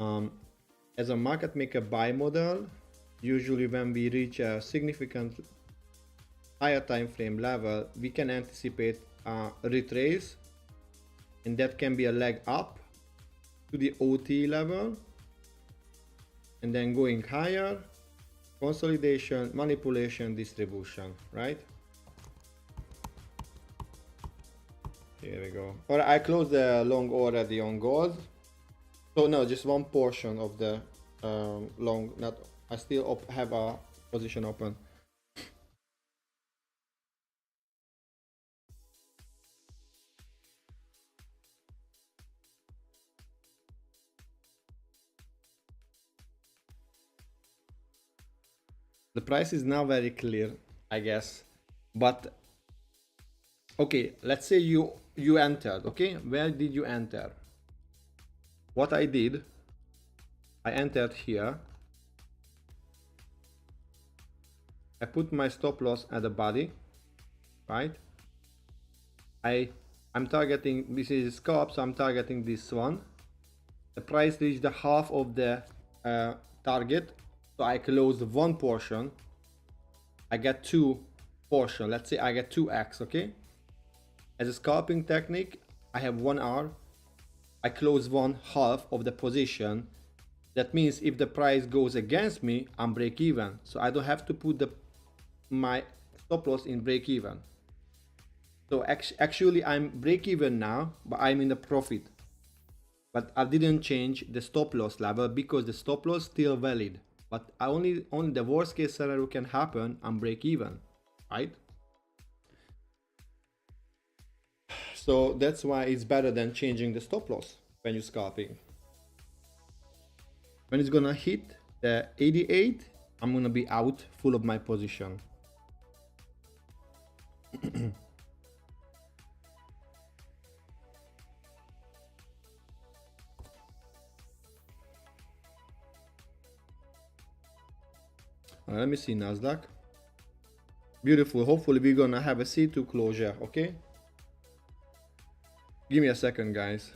as a market maker buy model, usually when we reach a significant higher time frame level, we can anticipate a retrace, and that can be a leg up to the OT level, and then going higher, consolidation, manipulation, distribution, right? Here we go. All right, I closed the long already on gold. So no, just one portion of the long. Not, I still have a position open. The price is now very clear, I guess. But okay, let's say you entered. Okay, where did you enter? What I did, I entered here. I put my stop loss at the body, right? I'm targeting, this is scalp, so I'm targeting this one. The price reached the half of the target, so I closed one portion. I get two portion. Let's say I get 2x, okay? As a scalping technique, I have 1 hour. I close one half of the position. That means if the price goes against me, I'm break even. So I don't have to put my stop loss in break even. So actually I'm break even now, but I'm in the profit. But I didn't change the stop loss level because the stop loss still valid. But only the worst case scenario can happen, I'm break even, right? So that's why it's better than changing the stop loss when you're scalping. When it's gonna hit the 88, I'm gonna be out full of my position. Let me see Nasdaq. Beautiful. Hopefully we're gonna have a C2 closure, okay? Give me a second, guys.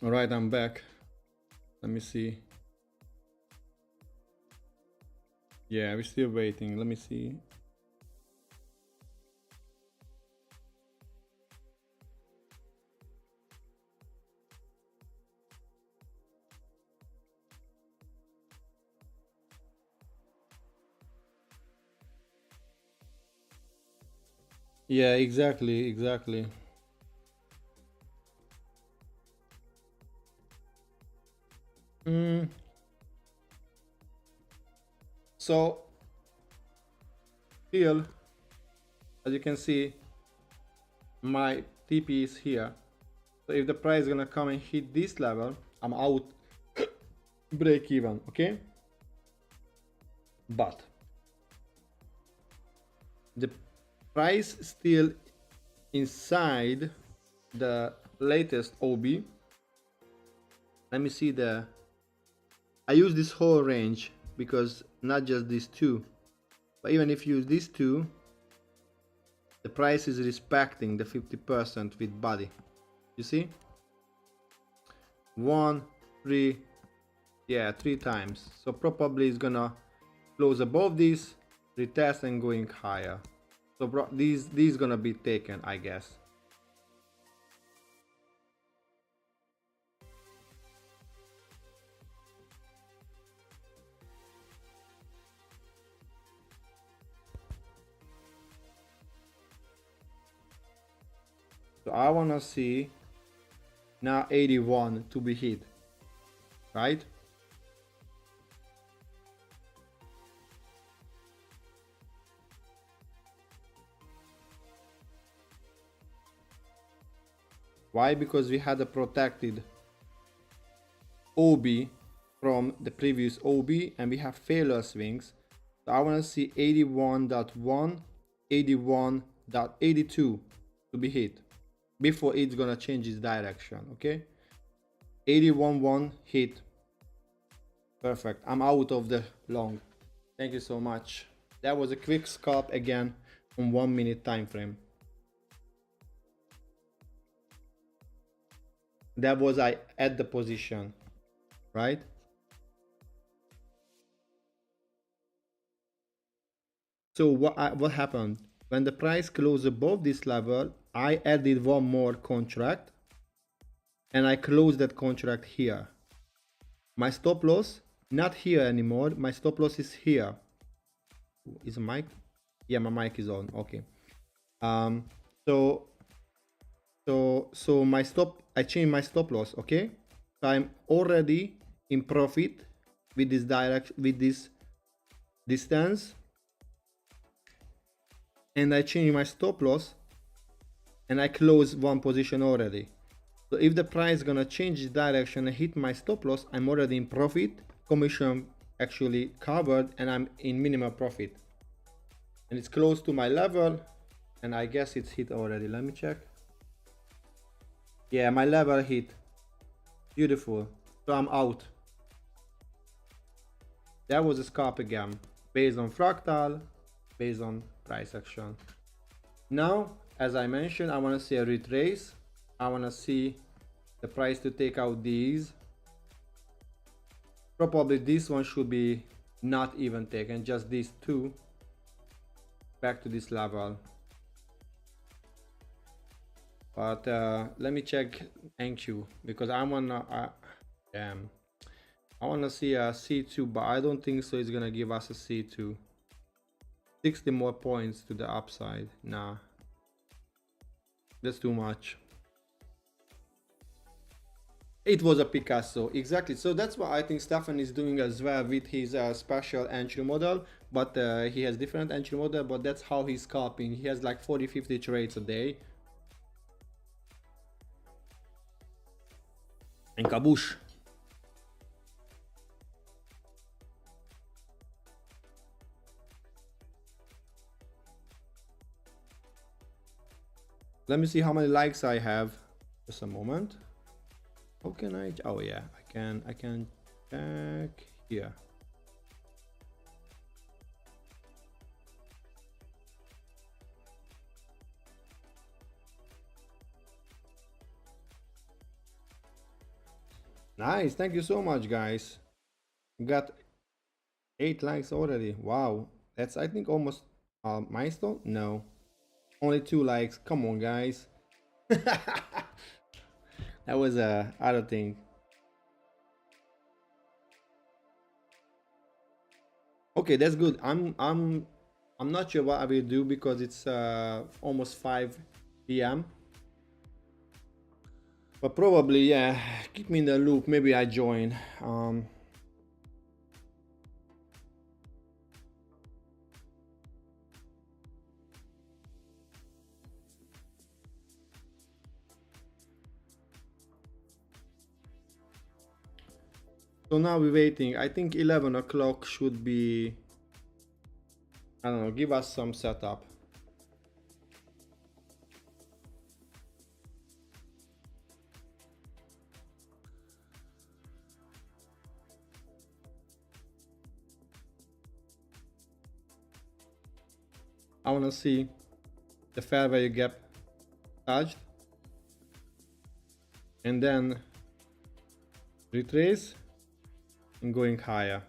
All right, I'm back. Let me see. Yeah, we're still waiting. Let me see. Yeah, exactly. Mm, so still, as you can see, my TP is here. So if the price is gonna come and hit this level, I'm out, break even, okay? But the price still inside the latest OB. Let me see I use this whole range because not just these two, but even if you use these two, the price is respecting the 50% with body. You see? 1, 3, yeah, 3 times. So probably it's gonna close above this, retest and going higher. So these gonna be taken, I guess. So I wanna see now 81 to be hit, right? Why? Because we had a protected OB from the previous OB and we have failure swings. So I want to see 81.1, 81.82 to be hit before it's gonna change its direction. Okay, 81.1 hit. Perfect. I'm out of the long. Thank you so much. That was a quick scalp again on 1 minute time frame. That was I at the position, right? So what happened? When the price closed above this level, I added one more contract and I closed that contract here. My stop loss, not here anymore. My stop loss is here. Is a mic? Yeah, my mic is on. Okay. Um, so my stop, I changed my stop loss. Okay. So I'm already in profit with this with this distance, and I change my stop loss and I close one position already. So if the price is gonna change direction and hit my stop loss, I'm already in profit, commission actually covered, and I'm in minimal profit. And it's close to my level, and I guess it's hit already. Let me check. Yeah, my level hit. Beautiful. So I'm out. That was a scalp again, based on fractal, based on price action. Now, as I mentioned, I want to see a retrace. I want to see the price to take out these. Probably this one should be not even taken, just these two back to this level. But let me check NQ because I wanna see a C2, but I don't think so it's gonna give us a C2. 60 more points to the upside. Nah, that's too much. It was a Picasso, exactly. So that's what I think Stefan is doing as well with his special entry model, but he has different entry model, but that's how he's scalping. He has like 40-50 trades a day. And kabush. Let me see how many likes I have. Just a moment. How can I? Oh yeah, I can check here. Nice, thank you so much, guys. Got 8 likes already. Wow, that's I think almost milestone. No, only 2 likes. Come on, guys. That was a other thing. Okay, that's good. I'm not sure what I will do because it's almost 5 p.m. But probably, yeah, keep me in the loop. Maybe I join. So now we're waiting. I think 11 o'clock should be, I don't know, give us some setup. I want to see the fair value gap touched and then retrace and going higher.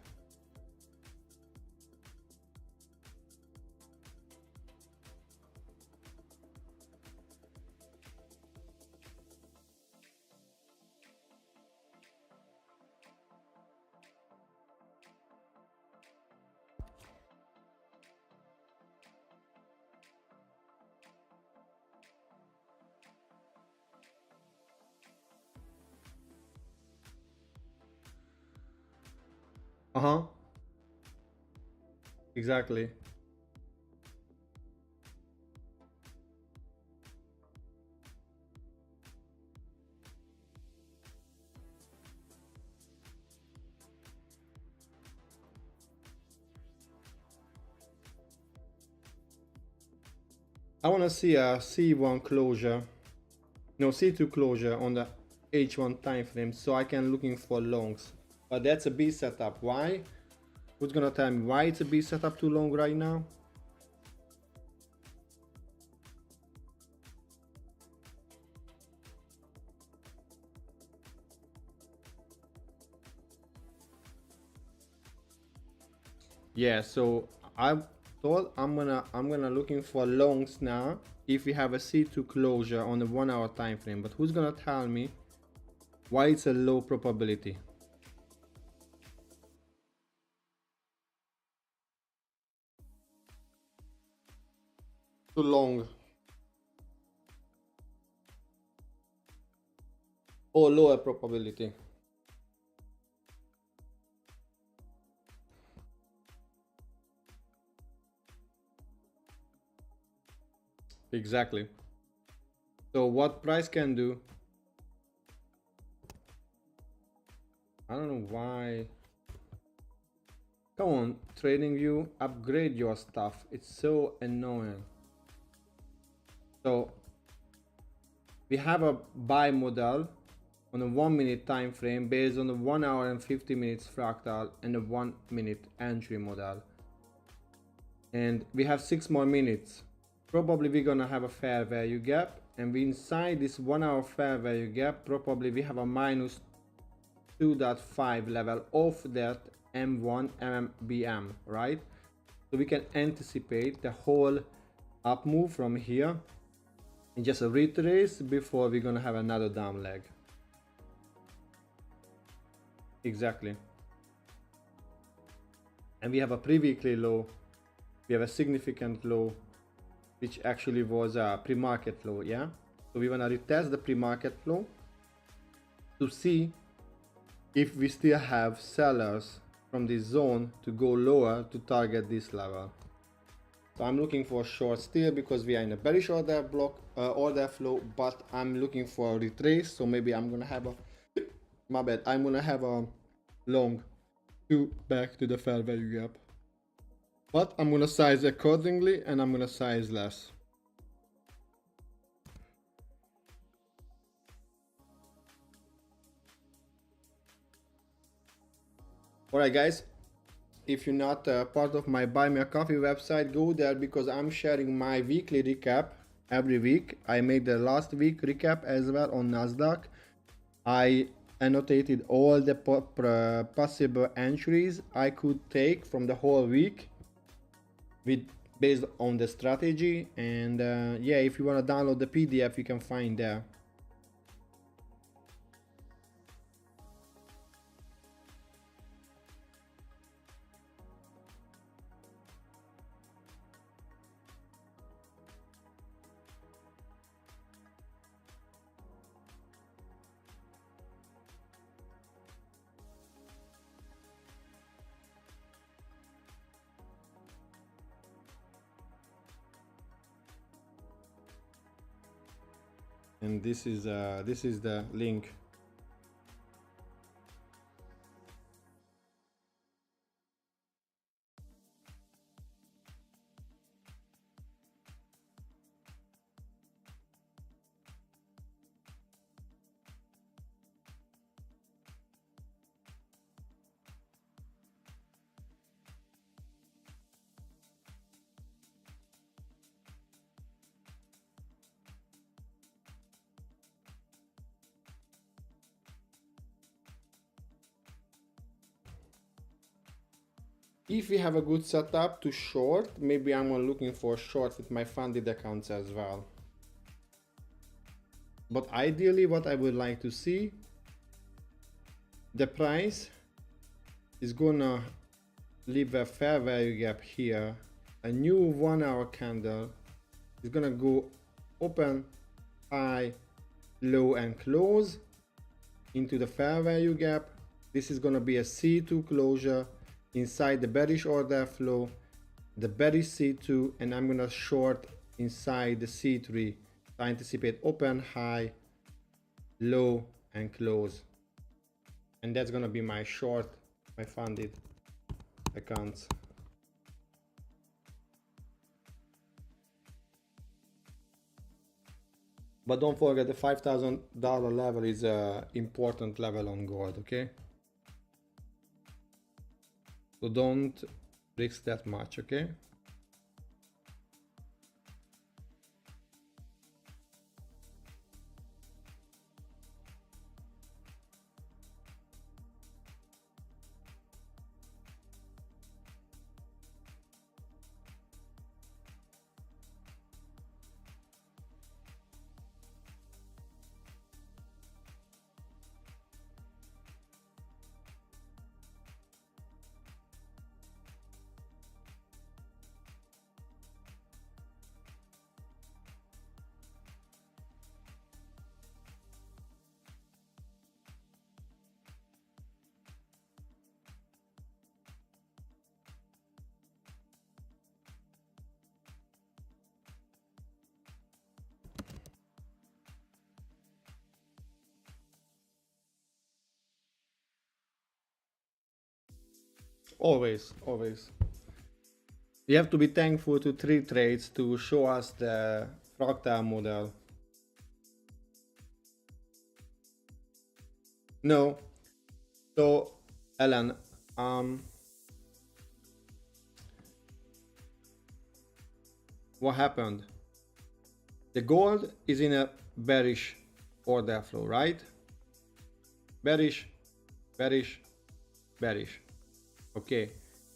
Uh-huh. Exactly. I want to see a C1 closure, no, C2 closure on the H1 time frame so I can looking for longs. But that's a B setup. Why? Who's gonna tell me why it's a B setup too long right now? Yeah, so I thought I'm gonna looking for longs now if we have a C2 closure on the 1 hour time frame. But who's gonna tell me why it's a low probability? Too long or lower probability? Exactly. So what price can do? I don't know why. Come on, TradingView, upgrade your stuff. It's so annoying. So we have a buy model on a 1 minute time frame based on the 1 hour and 50 minutes fractal and a 1 minute entry model. And we have 6 more minutes. Probably we're gonna have a fair value gap, and we inside this 1 hour fair value gap, probably we have a minus 2.5 level of that M1 MMBM, right? So we can anticipate the whole up move from here and just a retrace before we're gonna have another down leg. Exactly. And we have a pre-weekly low, we have a significant low, which actually was a pre-market low, yeah? So we wanna retest the pre-market low to see if we still have sellers from this zone to go lower to target this level. So I'm looking for short still because we are in a bearish order block, order flow, but I'm looking for a retrace. So maybe I'm gonna have a, my bad, I'm gonna have a long to back to the fair value gap. But I'm gonna size accordingly and I'm gonna size less. Alright guys, if you're not part of my Buy Me a Coffee website, go there because I'm sharing my weekly recap every week. I made the last week recap as well on Nasdaq. I annotated all the possible entries I could take from the whole week with based on the strategy. And yeah, if you want to download the PDF, you can find there. And this is the link. If we have a good setup to short, maybe I'm looking for short with my funded accounts as well. But ideally, what I would like to see, the price is gonna leave a fair value gap here. A new 1 hour candle is gonna go open, high, low and close into the fair value gap. This is gonna be a C2 closure inside the bearish order flow, the bearish C2, and I'm gonna short inside the C3. So I anticipate open, high, low and close, and that's gonna be my short, my funded accounts. But don't forget the $5,000 level is a important level on gold, okay? So don't risk that much, okay? Always, always. We have to be thankful to 3 trades to show us the fractal model. No. So, Alan, what happened? The gold is in a bearish order flow, right? Bearish, bearish, bearish. Okay,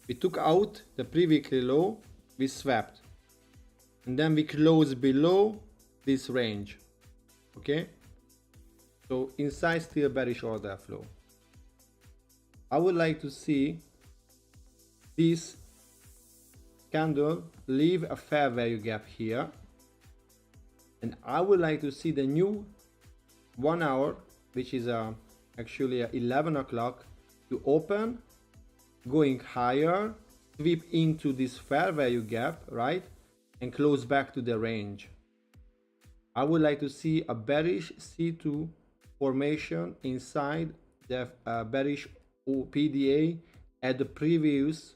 we took out the pre-weekly low, we swapped, and then we closed below this range. Okay, so inside still bearish order flow. I would like to see this candle leave a fair value gap here, and I would like to see the new 1 hour, which is actually 11 o'clock, to open, going higher, sweep into this fair value gap, right, and close back to the range. I would like to see a bearish C2 formation inside the bearish PDA at the previous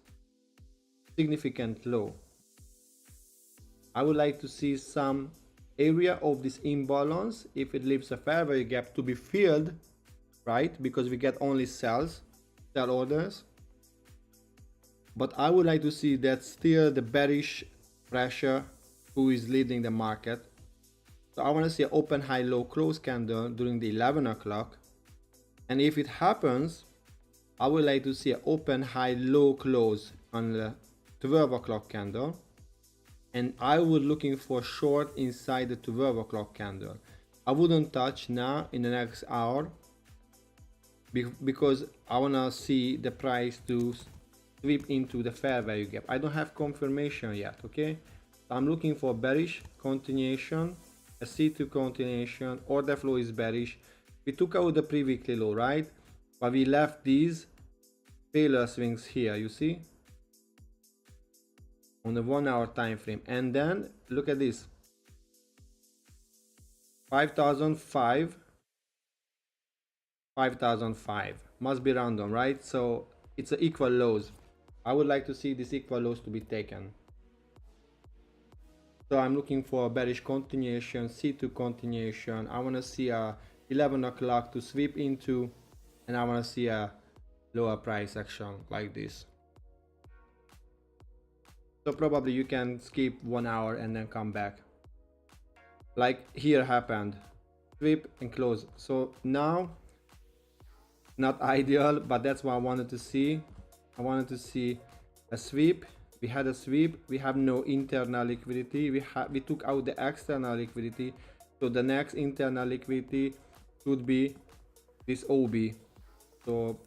significant low. I would like to see some area of this imbalance, if it leaves a fair value gap, to be filled, right, because we get only sell orders. But I would like to see that still the bearish pressure who is leading the market. So I want to see an open, high, low, close candle during the 11 o'clock. And if it happens, I would like to see an open, high, low close on the 12 o'clock candle. And I would looking for short inside the 12 o'clock candle. I wouldn't touch now in the next hour because I wanna see the price to sweep into the fair value gap. I don't have confirmation yet, okay? So I'm looking for bearish continuation, a C2 continuation, order flow is bearish. We took out the pre-weekly low, right? But we left these failure swings here, you see? On the 1 hour time frame. And then look at this. 5005, 5005 must be random, right? So it's an equal lows. I would like to see these equal lows to be taken. So I'm looking for a bearish continuation, C2 continuation. I want to see a 11 o'clock to sweep into, and I want to see a lower price action like this. So probably you can skip 1 hour and then come back. Like here happened, sweep and close. So now, not ideal, but that's what I wanted to see. I wanted to see a sweep. We had a sweep. We have no internal liquidity. We took out the external liquidity. So the next internal liquidity should be this OB. So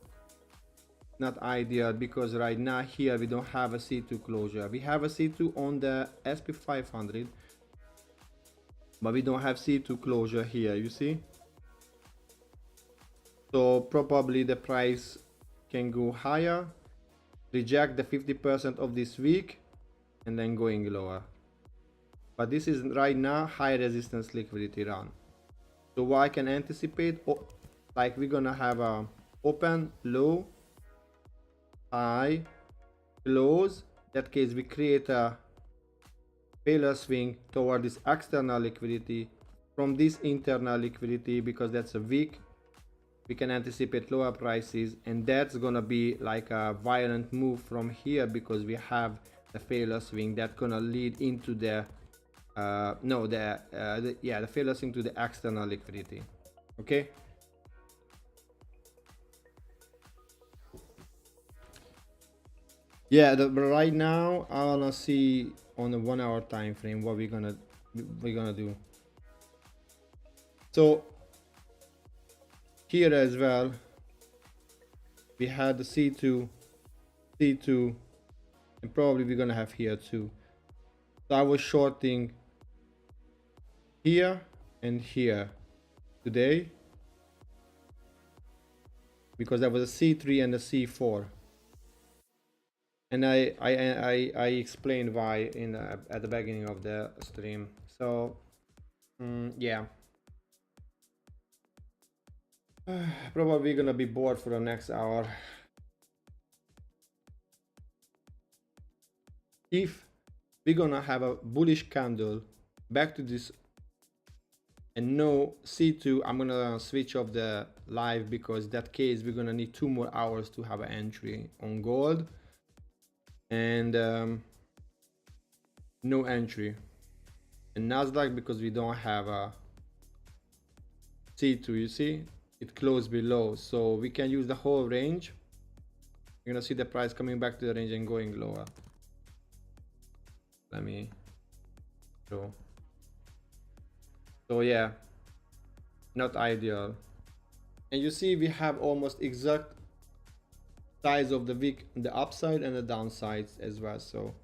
not ideal because right now here we don't have a C2 closure. We have a C2 on the SP 500, but we don't have C2 closure here, you see? So probably the price can go higher, reject the 50% of this week, and then going lower. But this is right now high resistance liquidity run. So what I can anticipate, like we're gonna have a open, low, high, close. In that case we create a failure swing toward this external liquidity from this internal liquidity, because that's a weak. We can anticipate lower prices, and that's gonna be like a violent move from here because we have the failure swing that's gonna lead into the the failure swing to the external liquidity. Okay, yeah, but right now I wanna see on the 1 hour time frame what we're gonna do. So here as well we had the C2, and probably we're gonna have here too. So I was shorting here and here today because there was a C3 and a C4, and I explained why in at the beginning of the stream. So yeah, probably gonna be bored for the next hour. If we're gonna have a bullish candle back to this and no C2, I'm gonna switch off the live because in that case we're gonna need 2 more hours to have an entry on gold, and no entry in Nasdaq because we don't have a C2. You see it closed below, so we can use the whole range. You're gonna see the price coming back to the range and going lower. Let me show. So yeah, not ideal. And you see we have almost exact size of the wick on the upside and the downsides as well. So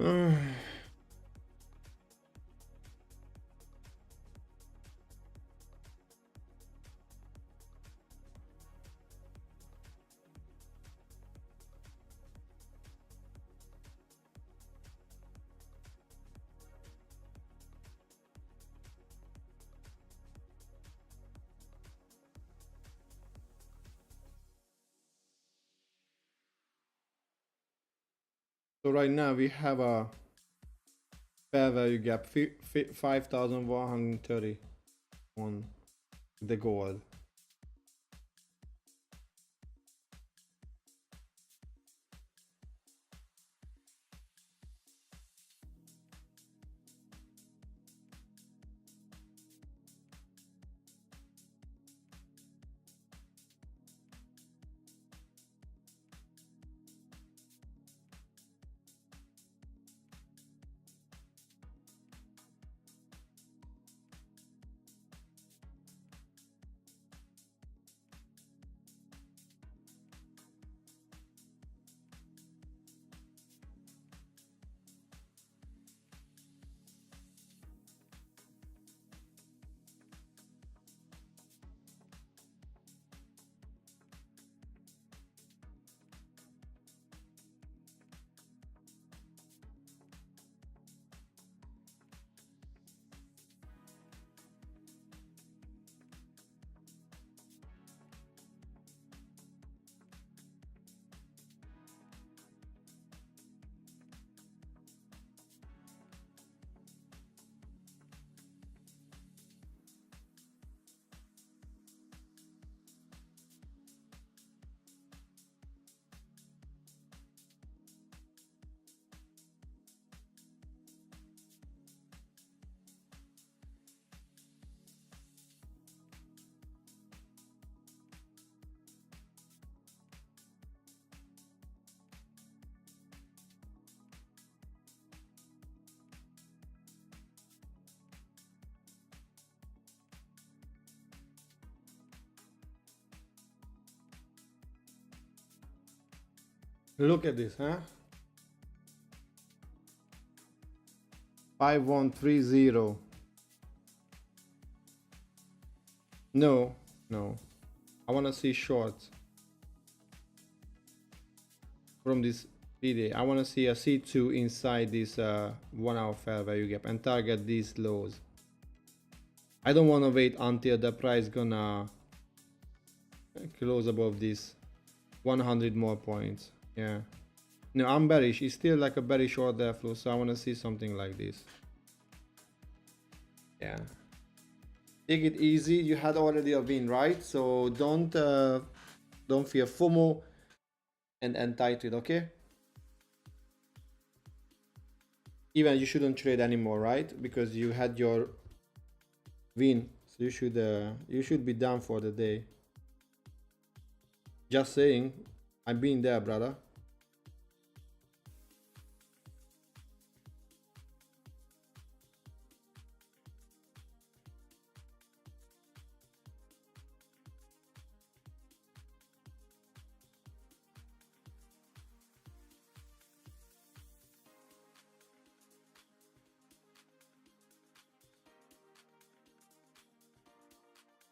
So right now we have a fair value gap 5,130 on the gold. Look at this, huh? 5130. No, no. I want to see shorts from this video. I want to see a C2 inside this 1 hour fair value gap and target these lows. I don't want to wait until the price gonna close above this 100 more points. Yeah. No, I'm bearish. It's still like a bearish order flow, so I want to see something like this. Yeah. Take it easy. You had already a win, right? So don't fear FOMO and entitled, okay? Even you shouldn't trade anymore, right? Because you had your win, so you should be done for the day. Just saying, I've been there, brother.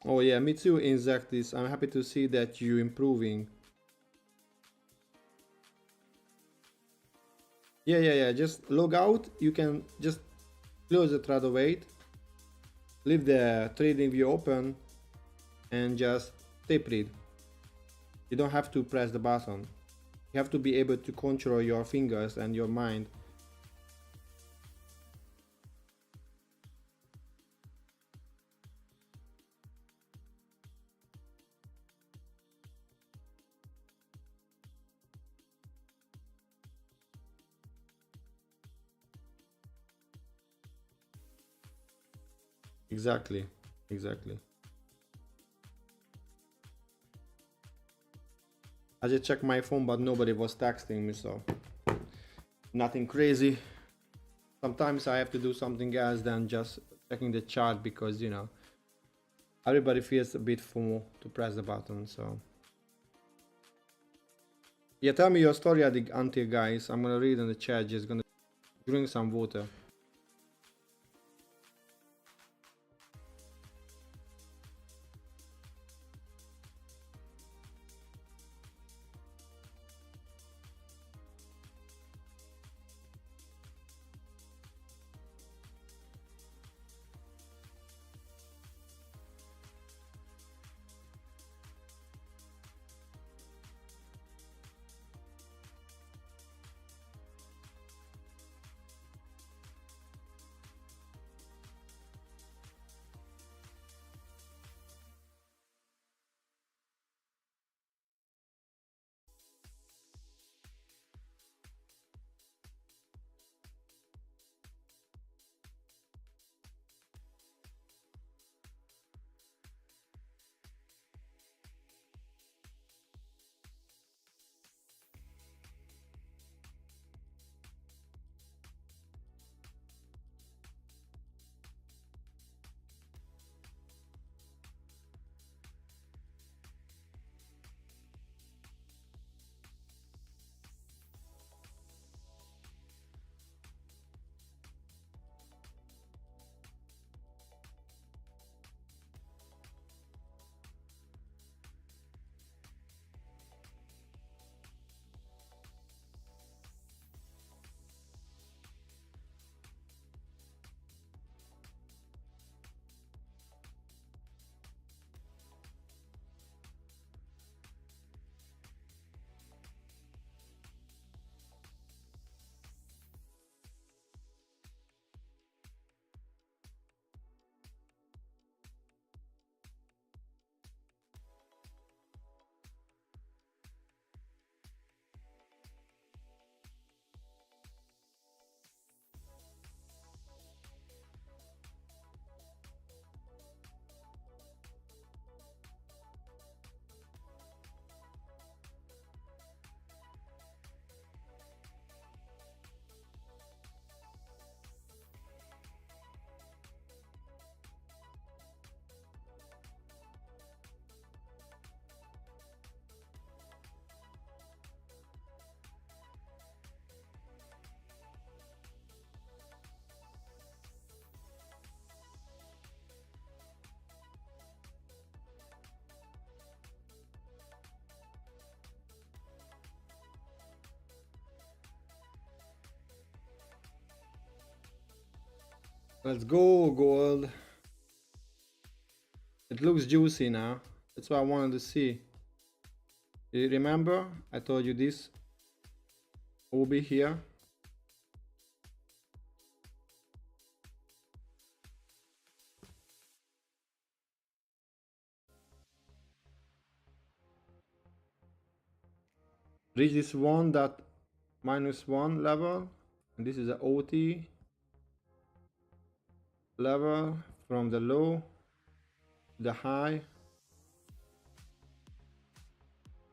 Oh yeah, me too, exactly. I'm happy to see that you're improving. Yeah. Just log out. You can just close the trade wait, leave the trading view open, and just tape read. You don't have to press the button. You have to be able to control your fingers and your mind. Exactly. I just checked my phone, but nobody was texting me, so nothing crazy. Sometimes I have to do something else than just checking the chart because, you know, everybody feels a bit FOMO to press the button. So yeah, tell me your story until, guys. I'm gonna read in the chat. Just gonna Drink some water. Let's go, gold. It looks juicy now. That's what I wanted to see. You remember? I told you this will be here. Reach this one that -1 level. And this is the OT level from the low to the high.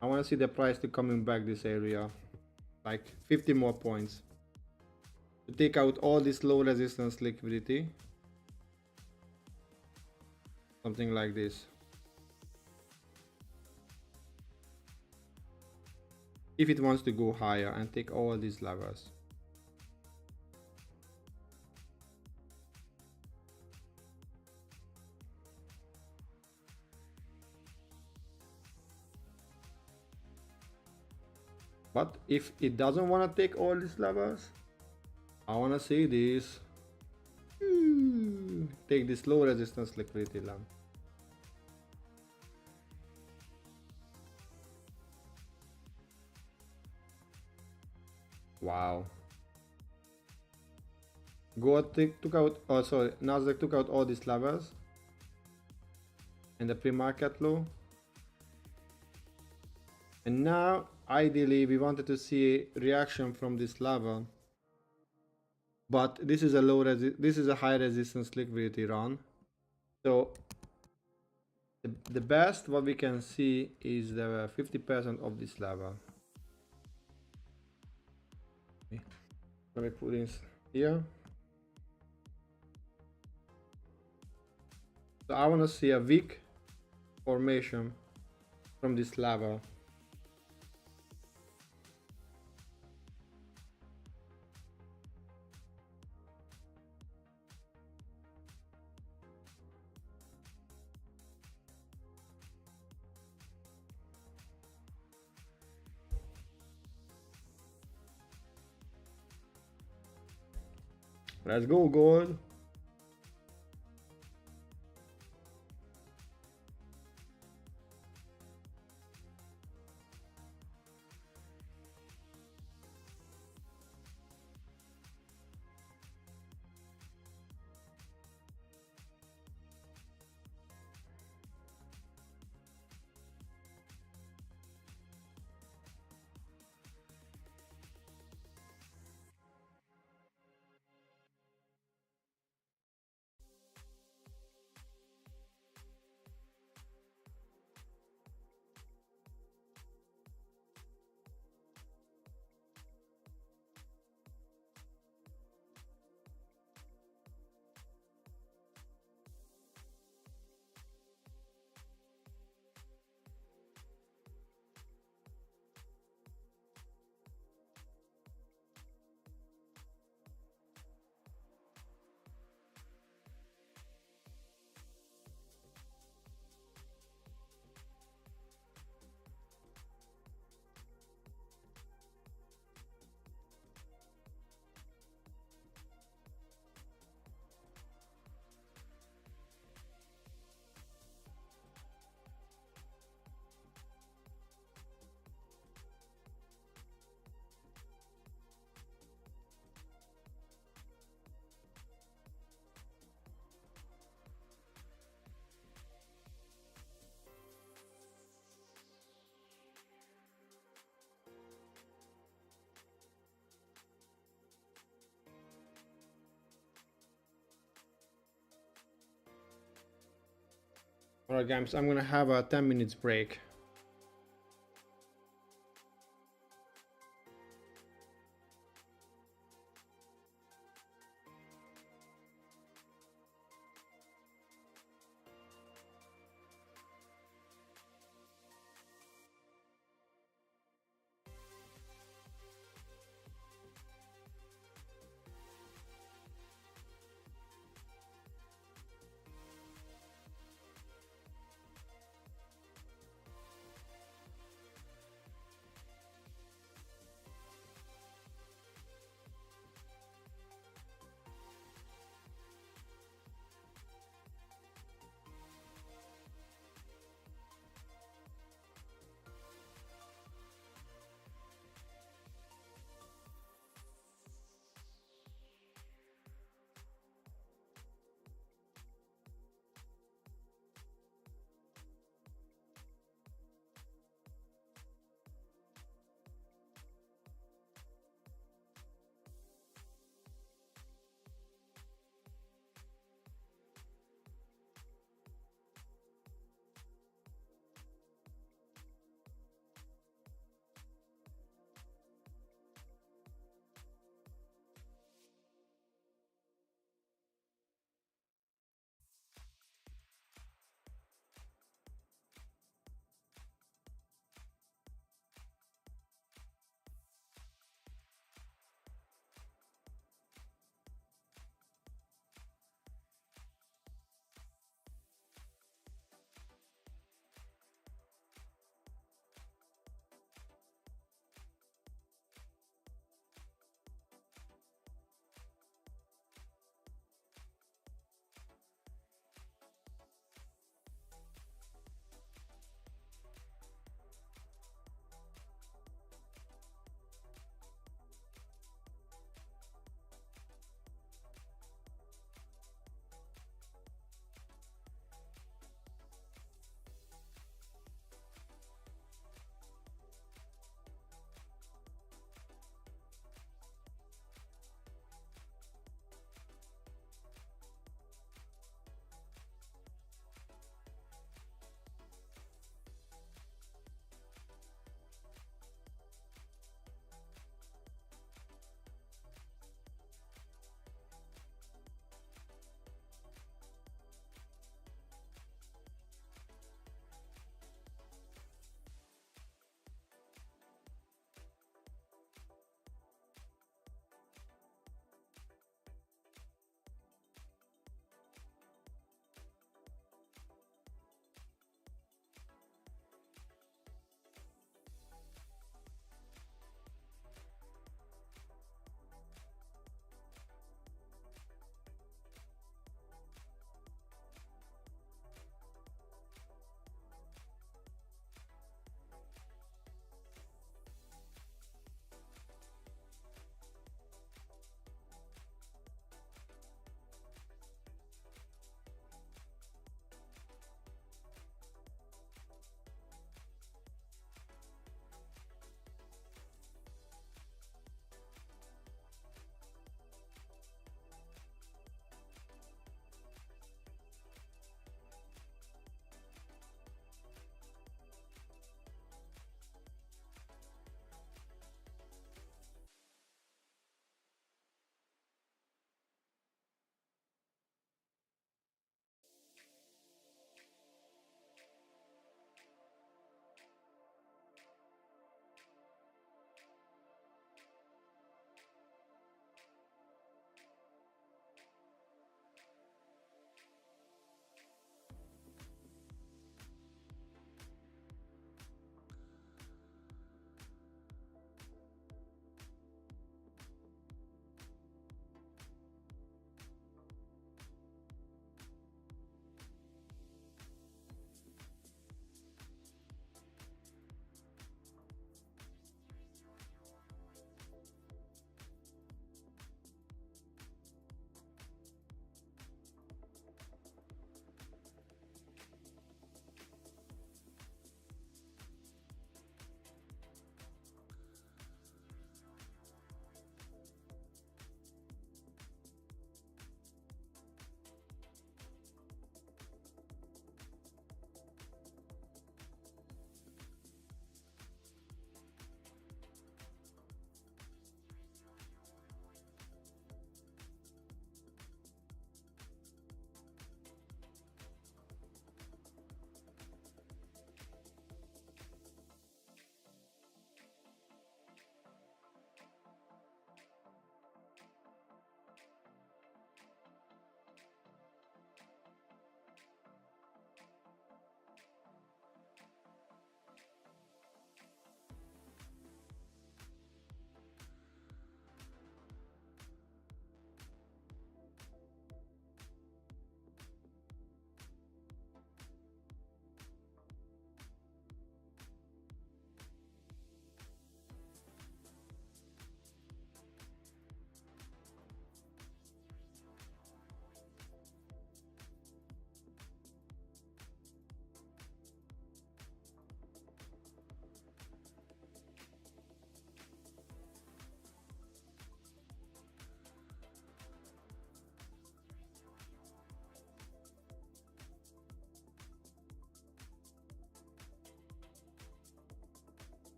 I want to see the price to coming back this area, like 50 more points to take out all this low resistance liquidity, something like this. If it wants to go higher and take all these levels. But if it doesn't want to take all these levels, I want to see this. Take this low resistance liquidity lamp. Wow. Gold took out, oh sorry, Nasdaq took out all these levels and the pre-market low. And now, ideally, we wanted to see reaction from this level, but this is a high resistance liquidity run. So the best what we can see is the 50% of this level. Okay. Let me put this here. So I want to see a wick formation from this level. Let's go, gold. Alright guys, I'm gonna have a 10 minutes break.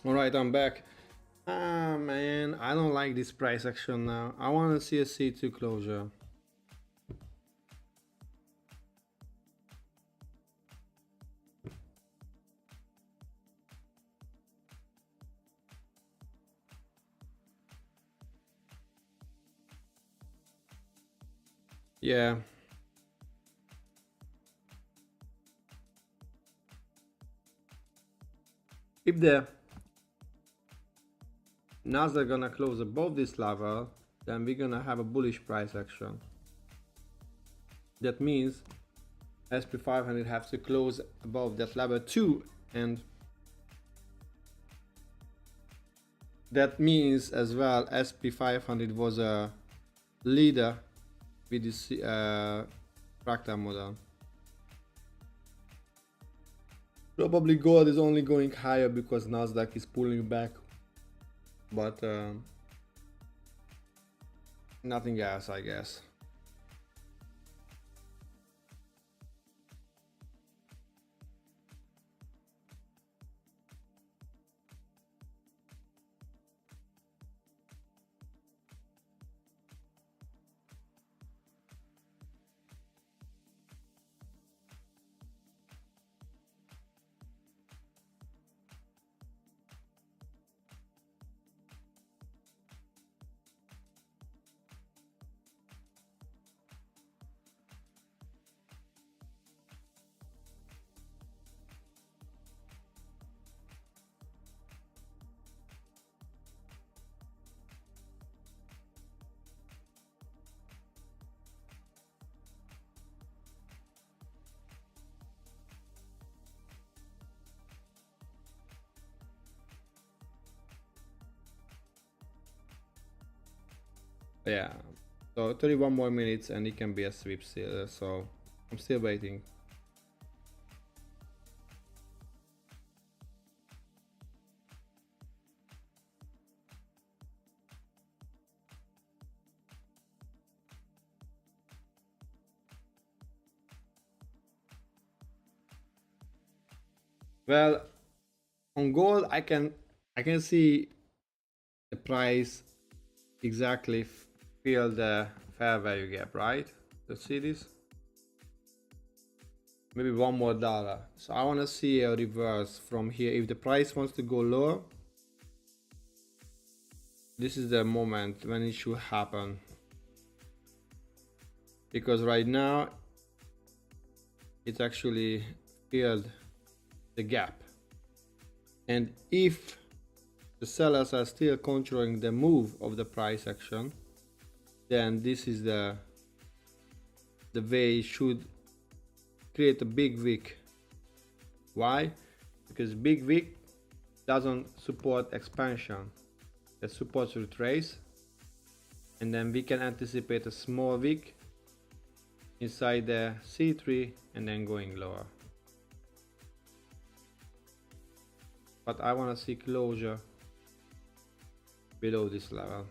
All right, I'm back. Ah, man, I don't like this price action now. I want to see a C2 closure. Yeah. If the Nasdaq gonna close above this level, then we're gonna have a bullish price action. That means SP 500 has to close above that level too, and that means as well SP 500 was a leader with this fractal model. Probably gold is only going higher because Nasdaq is pulling back, but nothing else, I guess. Yeah, so 31 more minutes and it can be a sweep still, so I'm still waiting. Well, on gold I can see the price exactly fill the fair value gap, right? Let's see this. Maybe one more dollar. So I want to see a reverse from here. If the price wants to go lower, this is the moment when it should happen. Because right now it's actually filled the gap. And if the sellers are still controlling the move of the price action, then this is the way it should create a big wick. Why? Because big wick doesn't support expansion, it supports retrace, and then we can anticipate a small wick inside the C3 and then going lower. But I want to see closure below this level.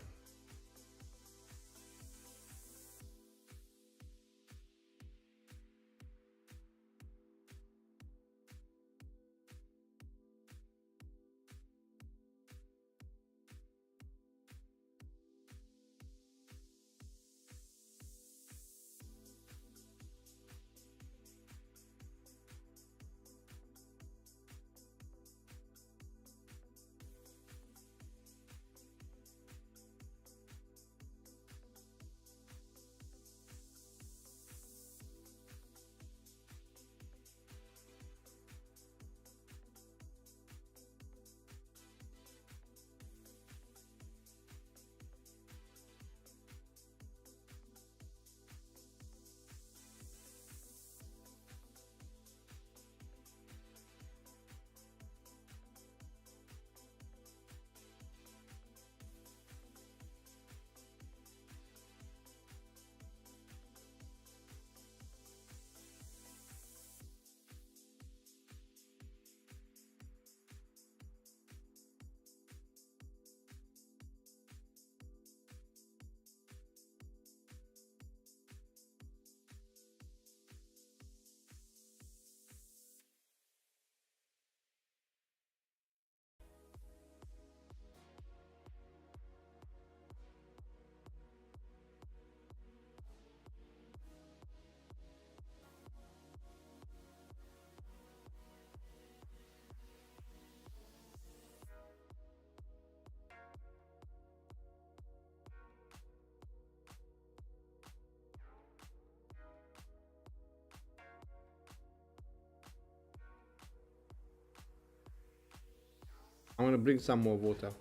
I want to bring some more water.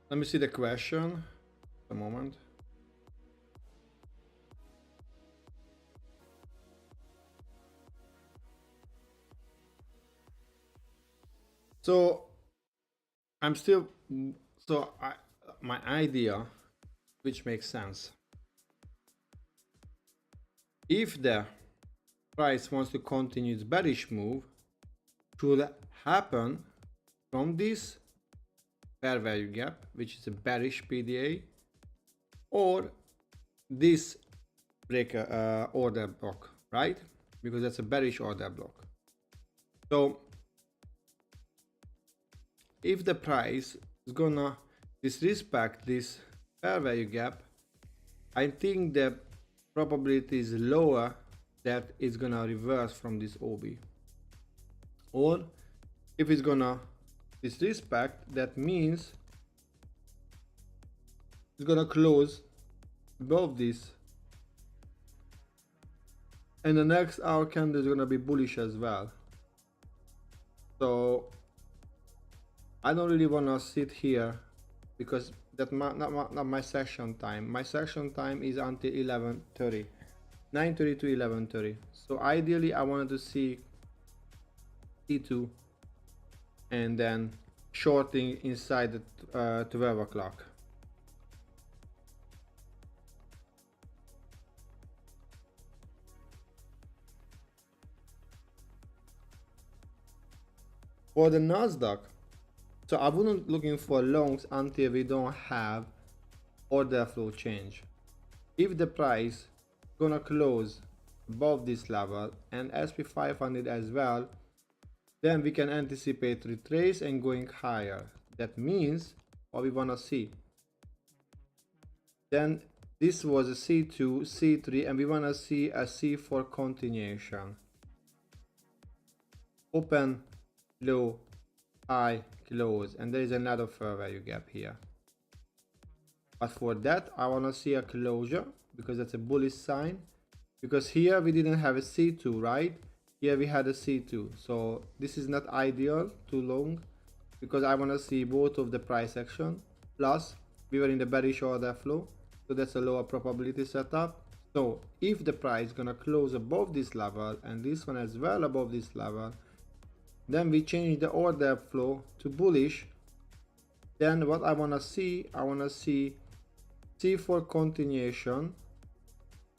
Let me see the question. A moment. So I'm still, my idea, which makes sense. If the price wants to continue its bearish move, should happen from this fair value gap, which is a bearish PDA, or this breaker order block, right? Because that's a bearish order block. So if the price is gonna disrespect this fair value gap, I think the probability is lower that it's gonna reverse from this OB. Or if it's gonna disrespect, that means it's gonna close above this, and the next hour candle is gonna be bullish as well. So I don't really wanna sit here because that's not my session time. My session time is until 11:30, 9:30 to 11:30. So ideally I wanted to see T2 and then shorting inside the 12 o'clock. For the Nasdaq, so I wouldn't looking for longs until we don't have order flow change. If the price gonna close above this level and SP 500 as well, then we can anticipate retrace and going higher. That means what we wanna see. Then this was a C2, C3, and we wanna see a C4 continuation. Open, low, high, close, and there is another fair value gap here. But for that I want to see a closure because that's a bullish sign, because here we didn't have a C2, right? Here we had a C2, so this is not ideal too long because I want to see both of the price action, plus we were in the bearish order flow, so that's a lower probability setup. So if the price is gonna close above this level and this one as well above this level, then we change the order flow to bullish. Then what I want to see C4 continuation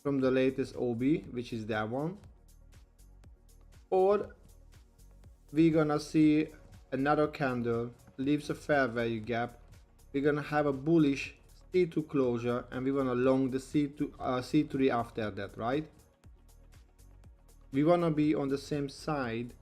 from the latest OB, which is that one, or we're gonna see another candle leaves a fair value gap, we're gonna have a bullish C2 closure, and we wanna long the C3 after that, right? We wanna be on the same side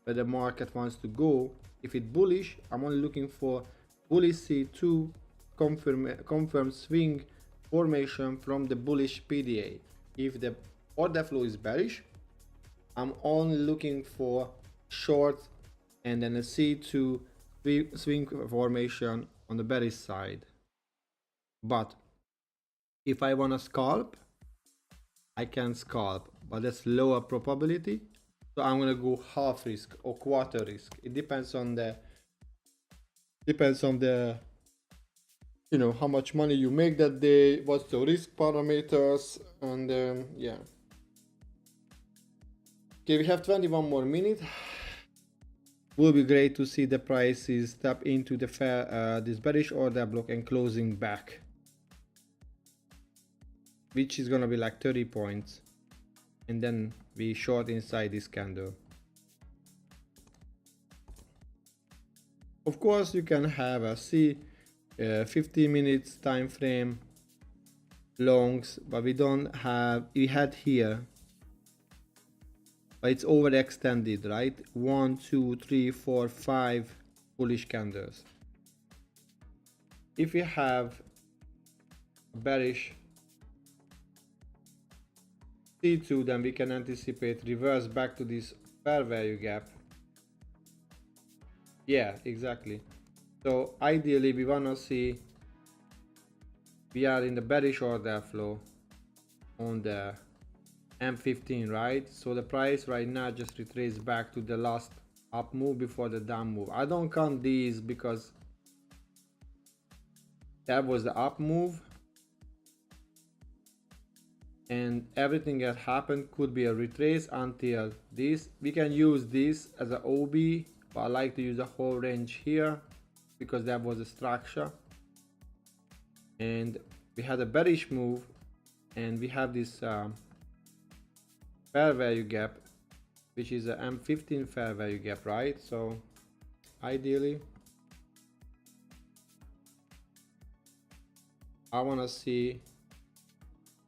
where the market wants to go. If it's bullish, I'm only looking for bullish C2 confirm swing formation from the bullish PDA. If the order flow is bearish, I'm only looking for short and then a C2 swing formation on the bearish side. But if I want to scalp, I can scalp, but that's lower probability. So I'm gonna go half risk or quarter risk. It depends on the you know how much money you make that day, what's the risk parameters, and yeah. Okay, we have 21 more minutes. Will be great to see the prices tap into the this bearish order block and closing back, which is gonna be like 30 points, and then we short inside this candle. Of course, you can have a 15 minutes time frame longs, but we don't have. We had here, but it's overextended, right? 1, 2, 3, 4, 5 bullish candles. If we have bearish C2, then we can anticipate reverse back to this fair value gap. Yeah, exactly. So ideally we wanna see we are in the bearish order flow on the M15, right? So the price right now just retraces back to the last up move before the down move. I don't count these because that was the up move, and everything that happened could be a retrace until this. We can use this as an OB, but I like to use the whole range here because that was a structure. And we had a bearish move, and we have this fair value gap, which is a M15 fair value gap, right? So ideally I want to see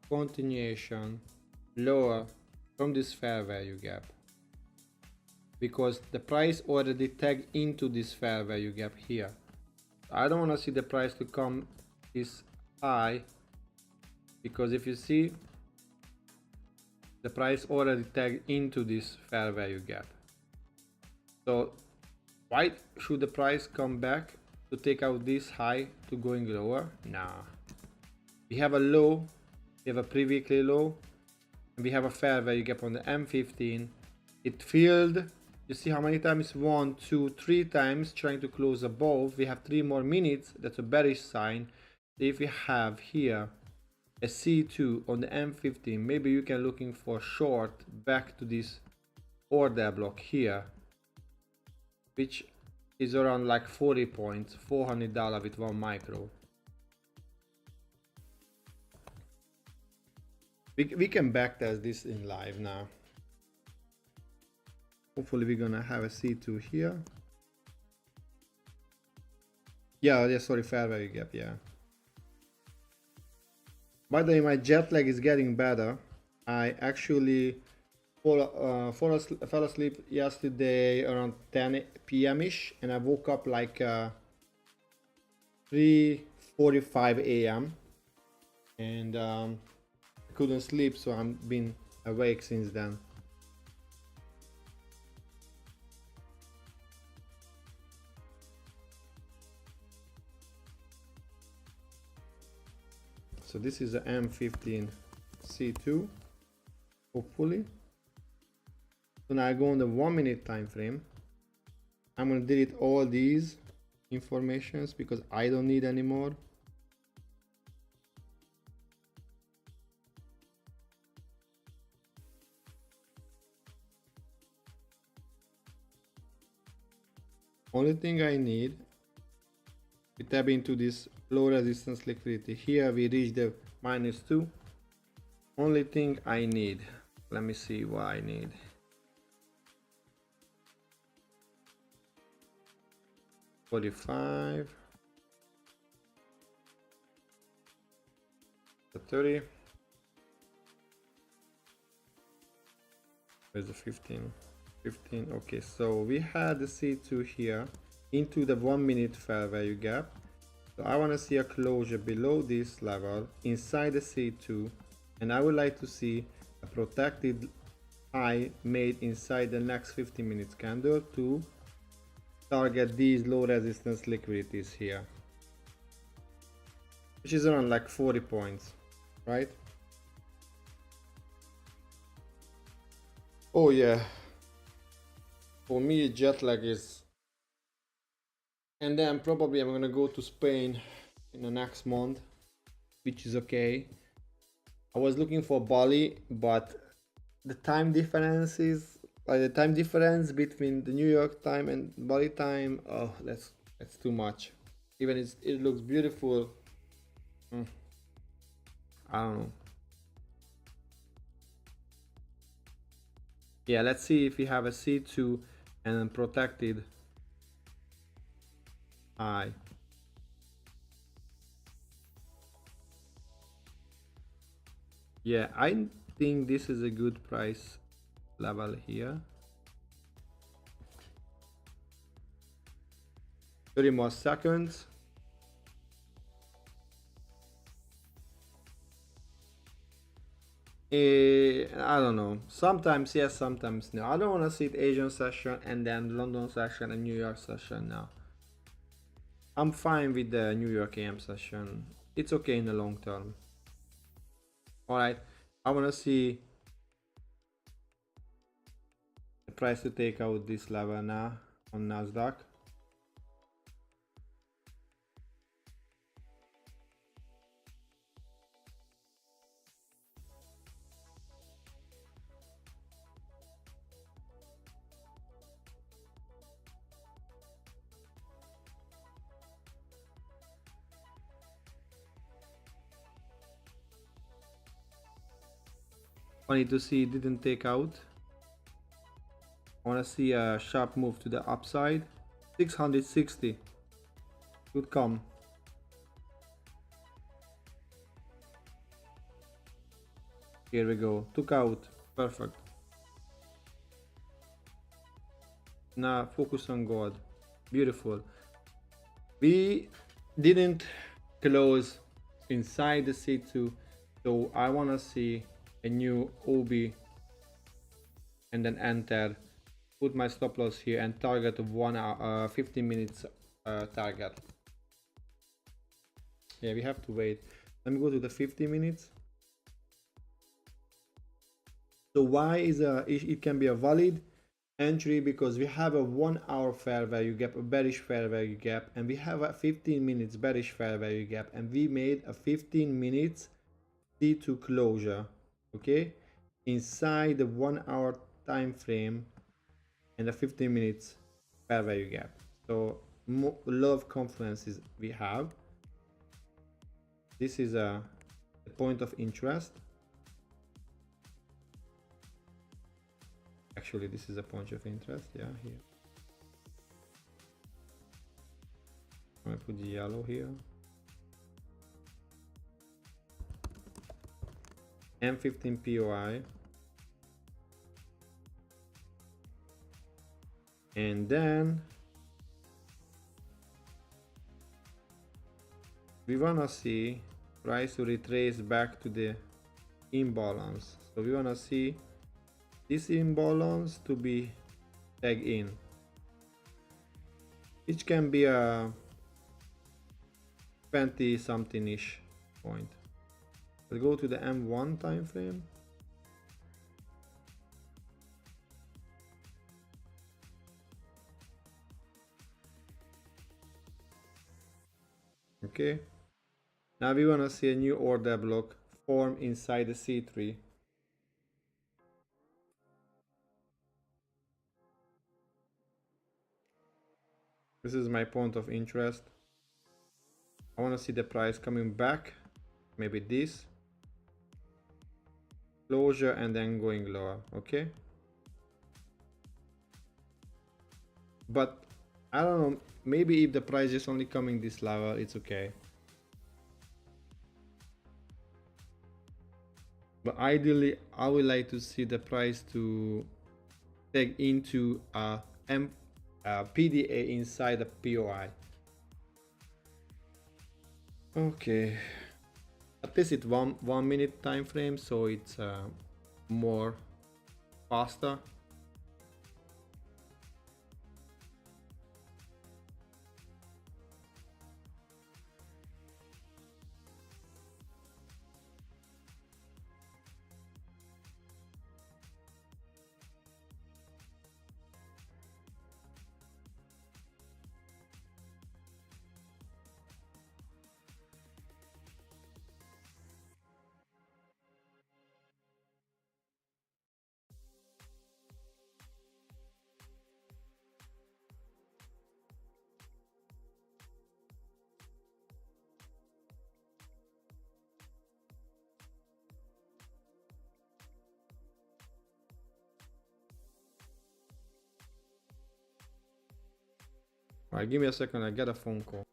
continuation lower from this fair value gap, because the price already tagged into this fair value gap here. I don't want to see the price to come this high, because if you see, the price already tagged into this fair value gap. So why should the price come back to take out this high to going lower? Nah. We have a low, we have a pre-weekly low, and we have a fair value gap on the M15. It failed. You see how many times? 1, 2, 3 times trying to close above. We have 3 more minutes. That's a bearish sign. If we have here a C2 on the M15, maybe you can looking for short back to this order block here, which is around like 40 points, $400 with 1 micro. We can backtest this in live now. Hopefully we're gonna have a C2 here. Yeah, sorry, fair value gap, yeah. By the way, my jet lag is getting better. I actually fell asleep yesterday around 10 p.m. ish, and I woke up like 3:45 a.m. and I couldn't sleep, so I've been awake since then. So this is the M15 C2, hopefully. So now I go on the 1 minute time frame. I'm gonna delete all these informations because I don't need anymore. Only thing I need, we tap into this low resistance liquidity. Here we reach the -2. Only thing I need, let me see what I need. $45, the 30. Where's the 15? 15. Okay, so we had the C2 here into the 1 minute fair value gap. So I want to see a closure below this level inside the C2, and I would like to see a protected high made inside the next 15 minutes candle to target these low resistance liquidities here, which is around like 40 points, right? Oh yeah, for me jet lag is, and then probably I'm gonna go to Spain in the next month, which is okay. I was looking for Bali, but the time difference is like the time difference between the New York time and Bali time. Oh, that's too much. Even it looks beautiful. I don't know. Yeah, let's see if we have a C2 and protected high. Yeah, I think this is a good price level here. 30 more seconds. I don't know. Sometimes yes, sometimes no. I don't want to see the Asian session and then London session and New York session now. I'm fine with the New York AM session. It's okay in the long term. Alright, I want to see the price to take out this level now on Nasdaq. Funny to see it didn't take out. I want to see a sharp move to the upside. 660 could come. Here we go. Took out. Perfect. Now focus on God. Beautiful. We didn't close inside the C2, so I want to see a new OB and then enter. Put my stop loss here and target of 1 hour, 15 minutes target. Yeah, we have to wait. Let me go to the 50 minutes. So why is it can be a valid entry? Because we have a 1 hour fair value gap, a bearish fair value gap, and we have a 15 minutes bearish fair value gap, and we made a 15 minutes C2 closure, okay, inside the 1 hour time frame and the 15 minutes fair value gap. So a lot of confluences we have. This is a point of interest. Actually, this is a point of interest. Yeah, here. I'm gonna put the yellow here. M15 POI. And then we wanna see price to retrace back to the imbalance. So we wanna see this imbalance to be tagged in, which can be a 20 something ish point. Let's go to the M1 time frame. Okay, now we want to see a new order block form inside the C3. This is my point of interest. I want to see the price coming back, maybe this closure and then going lower. Okay, but I don't know, maybe if the price is only coming this level, it's okay. But ideally, I would like to see the price to take into a PDA inside the POI. Okay, at least it's one minute time frame, so it's more faster. Alright, give me a second, I get a phone call.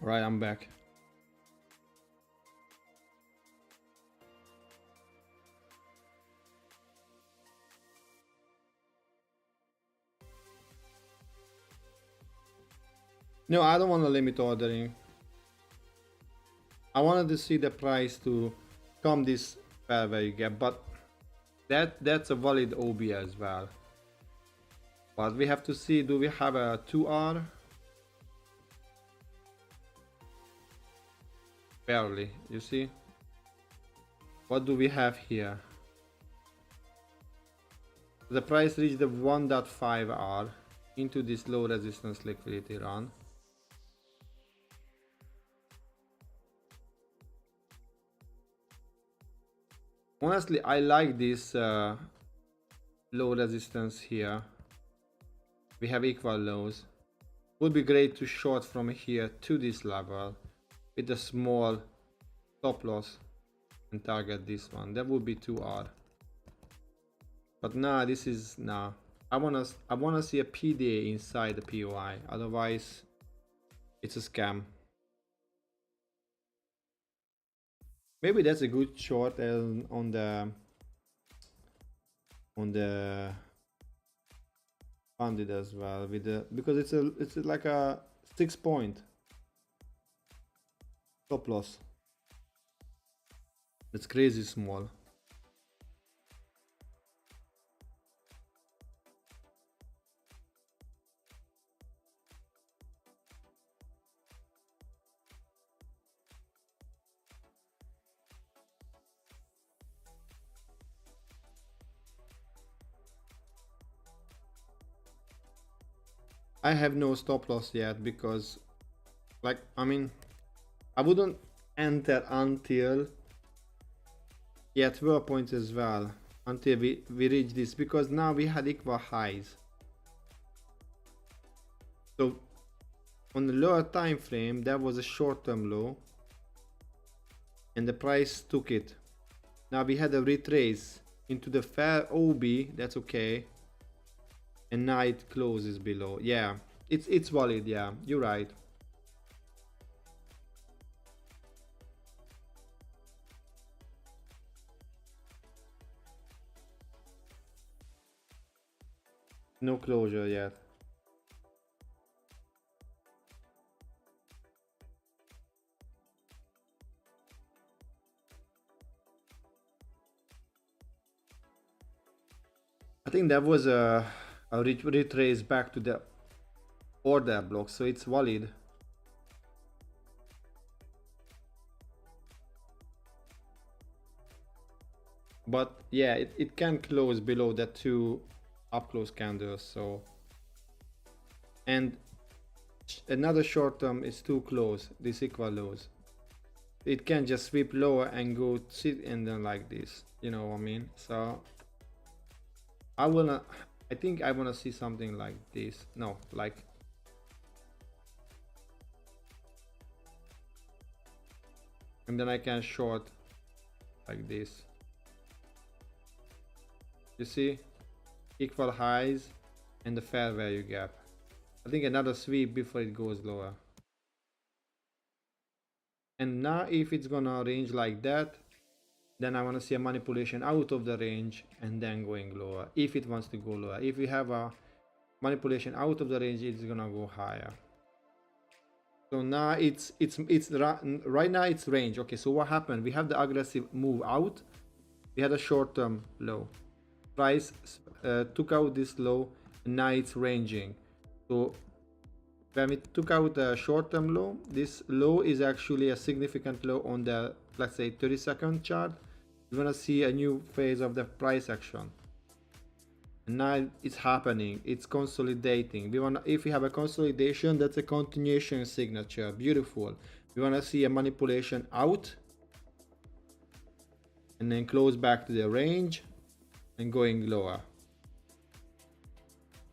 Alright, I'm back. No, I don't want to limit ordering. I wanted to see the price to come this fair gap, but that's a valid OB as well. But we have to see, do we have a 2R? Barely, you see? What do we have here? The price reached the 1.5R into this low resistance liquidity run. Honestly, I like this low resistance here. We have equal lows. Would be great to short from here to this level with a small stop loss and target this one. That would be 2R. But nah, this is nah. I wanna see a PDA inside the POI. Otherwise, it's a scam. Maybe that's a good short on the funded as well with the, because it's like a 6-point stop loss. It's crazy small. I have no stop loss yet because, like, I mean, I wouldn't enter until 12 points as well, until we reach this, because now we had equal highs. So on the lower time frame there was a short-term low and the price took it. Now we had a retrace into the fair OB, that's okay, and now it closes below. Yeah, it's valid. Yeah, you're right. No closure yet. I think that was a retrace back to the order block, so it's valid. but yeah, it can close below the two up close candles. So, and another short term is too close, this equal lows. It can just sweep lower and go sit in them like this, you know what I mean? So I think I wanna see something like this. No, like, and then I can short like this. You see, equal highs and the fair value gap. I think another sweep before it goes lower. And now if it's gonna range like that, then I want to see a manipulation out of the range and then going lower if it wants to go lower. If we have a manipulation out of the range, it's gonna go higher. So now it's right now it's range. Okay, so what happened? We have the aggressive move out. We had a short-term low. Price took out this low, and now it's ranging. So when we took out a short-term low, this low is actually a significant low on the, let's say, 30-second chart. We're gonna see a new phase of the price action. And now it's happening, it's consolidating. If we have a consolidation, that's a continuation signature. Beautiful. We want to see a manipulation out and then close back to the range and going lower.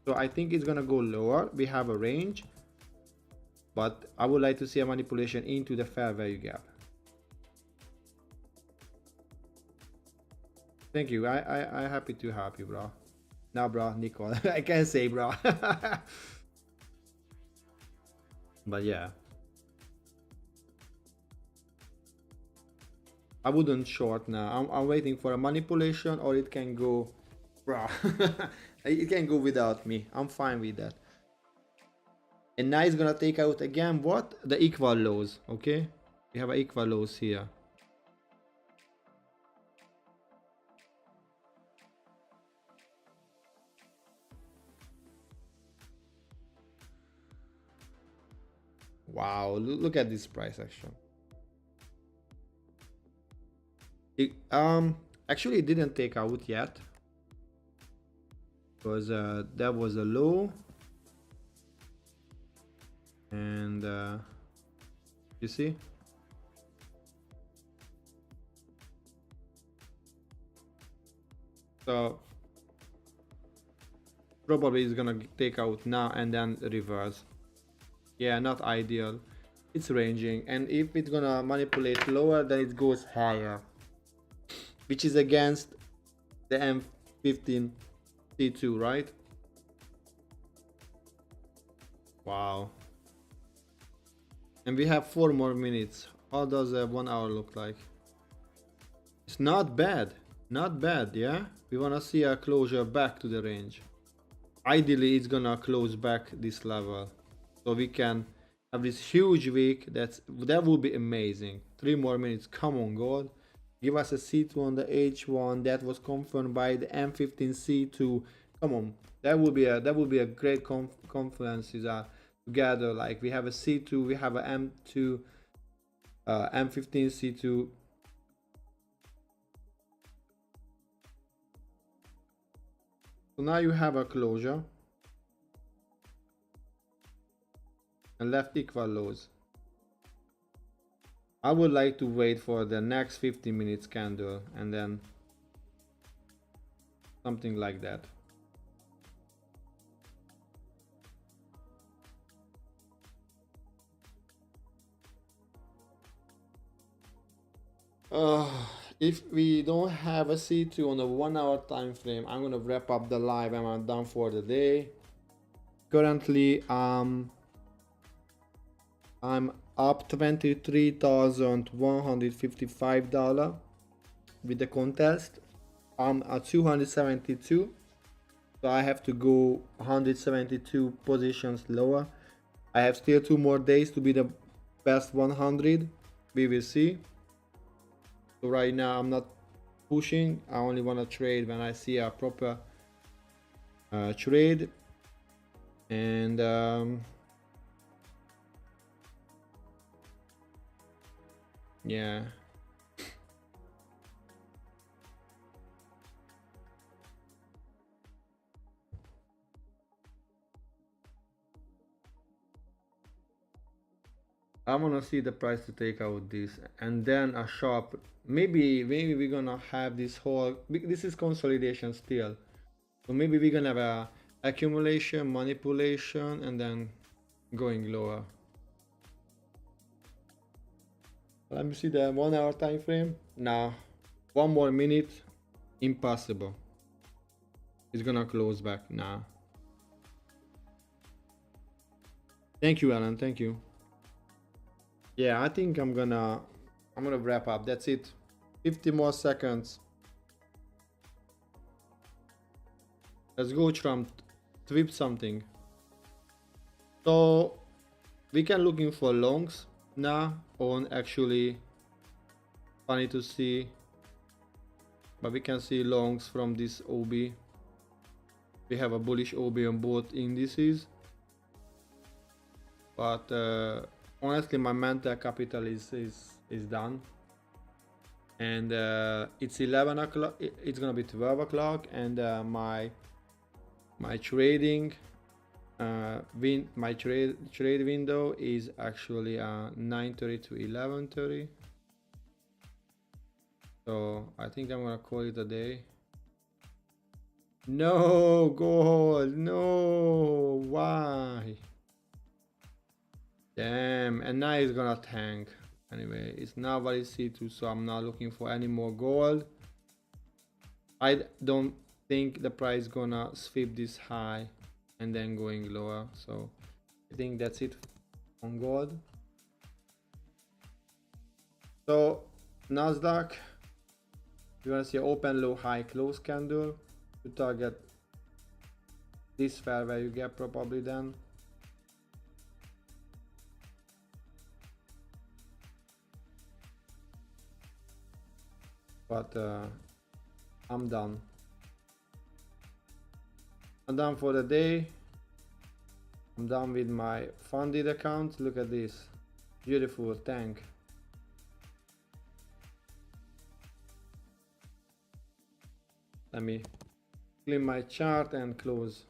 So I think it's gonna go lower. We have a range, but I would like to see a manipulation into the fair value gap. Thank you. I happy to help you, bro. Nah, bro, Nicole. I can't say, bro. But yeah, I wouldn't short now. I'm waiting for a manipulation, or it can go, bro. It can go without me. I'm fine with that. And now it's gonna take out again what? The equal lows. Okay, we have equal lows here. Wow, look at this price action. Actually it didn't take out yet, because that was a low, and you see, so probably it's gonna take out now and then reverse. Yeah, not ideal. It's ranging, and if it's gonna manipulate lower, then it goes higher, which is against the M15 C2, right? Wow. And we have 4 more minutes. How does a 1 hour look like? It's not bad. Not bad, yeah? We wanna see a closure back to the range. Ideally, it's gonna close back this level, so we can have this huge week. That would be amazing. 3 more minutes. Come on, God. Give us a C2 on the H1 that was confirmed by the M15 C2. Come on, that would be a great confluences together. Like we have a C2, we have a M2, M15 C2. So now you have a closure and left equal lows. I would like to wait for the next 15 minutes candle and then something like that. If we don't have a C2 on a 1 hour time frame, I'm gonna wrap up the live and I'm done for the day. Currently, I'm up $23,155 with the contest. I'm at 272, so I have to go 172 positions lower. I have still 2 more days to be the best 100. We will see. So right now I'm not pushing. I only want to trade when I see a proper trade. And yeah, I want to see the price to take out this and then a sharp. Maybe we're gonna have this whole. This is consolidation still, so maybe we're gonna have a accumulation, manipulation, and then going lower. Let me see the 1 hour time frame. Nah, one more minute, impossible. It's gonna close back. Nah. Thank you, Alan. Thank you. Yeah, I think I'm gonna wrap up. That's it. 50 more seconds. Let's go, Trump. Tweet something. So we can looking for longs now on actually funny to see, but we can see longs from this OB. We have a bullish OB on both indices, but honestly my mental capital is done, and it's 11 o'clock. It's gonna be 12 o'clock, and my trading my trade window is actually 9:30 to 11:30. So I think I'm gonna call it a day. No gold, no, why? Damn, and now it's gonna tank. Anyway, it's now valid C2, so I'm not looking for any more gold. I don't think the price gonna sweep this high and then going lower, so I think that's it on gold. So Nasdaq, you wanna see open low high close candle to target this fair value gap probably then. But I'm done. I'm done for the day. I'm done with my funded account. Look at this beautiful tank. Let me clean my chart and close.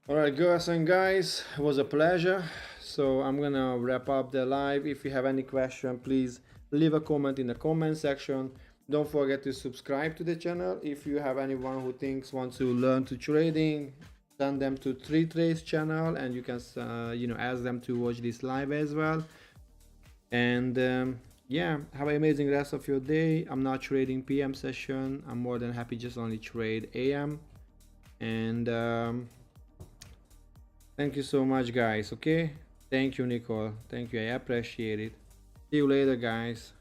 Alright, girls and guys, it was a pleasure. So I'm gonna wrap up the live. If you have any question, please leave a comment in the comment section. Don't forget to subscribe to the channel. If you have anyone who wants to learn to trading, send them to 3Trace channel, and you can ask them to watch this live as well. And yeah, have an amazing rest of your day. I'm not trading PM session. I'm more than happy just only trade AM. And thank you so much, guys. Okay, thank you, Nicole. Thank you, I appreciate it. See you later, guys.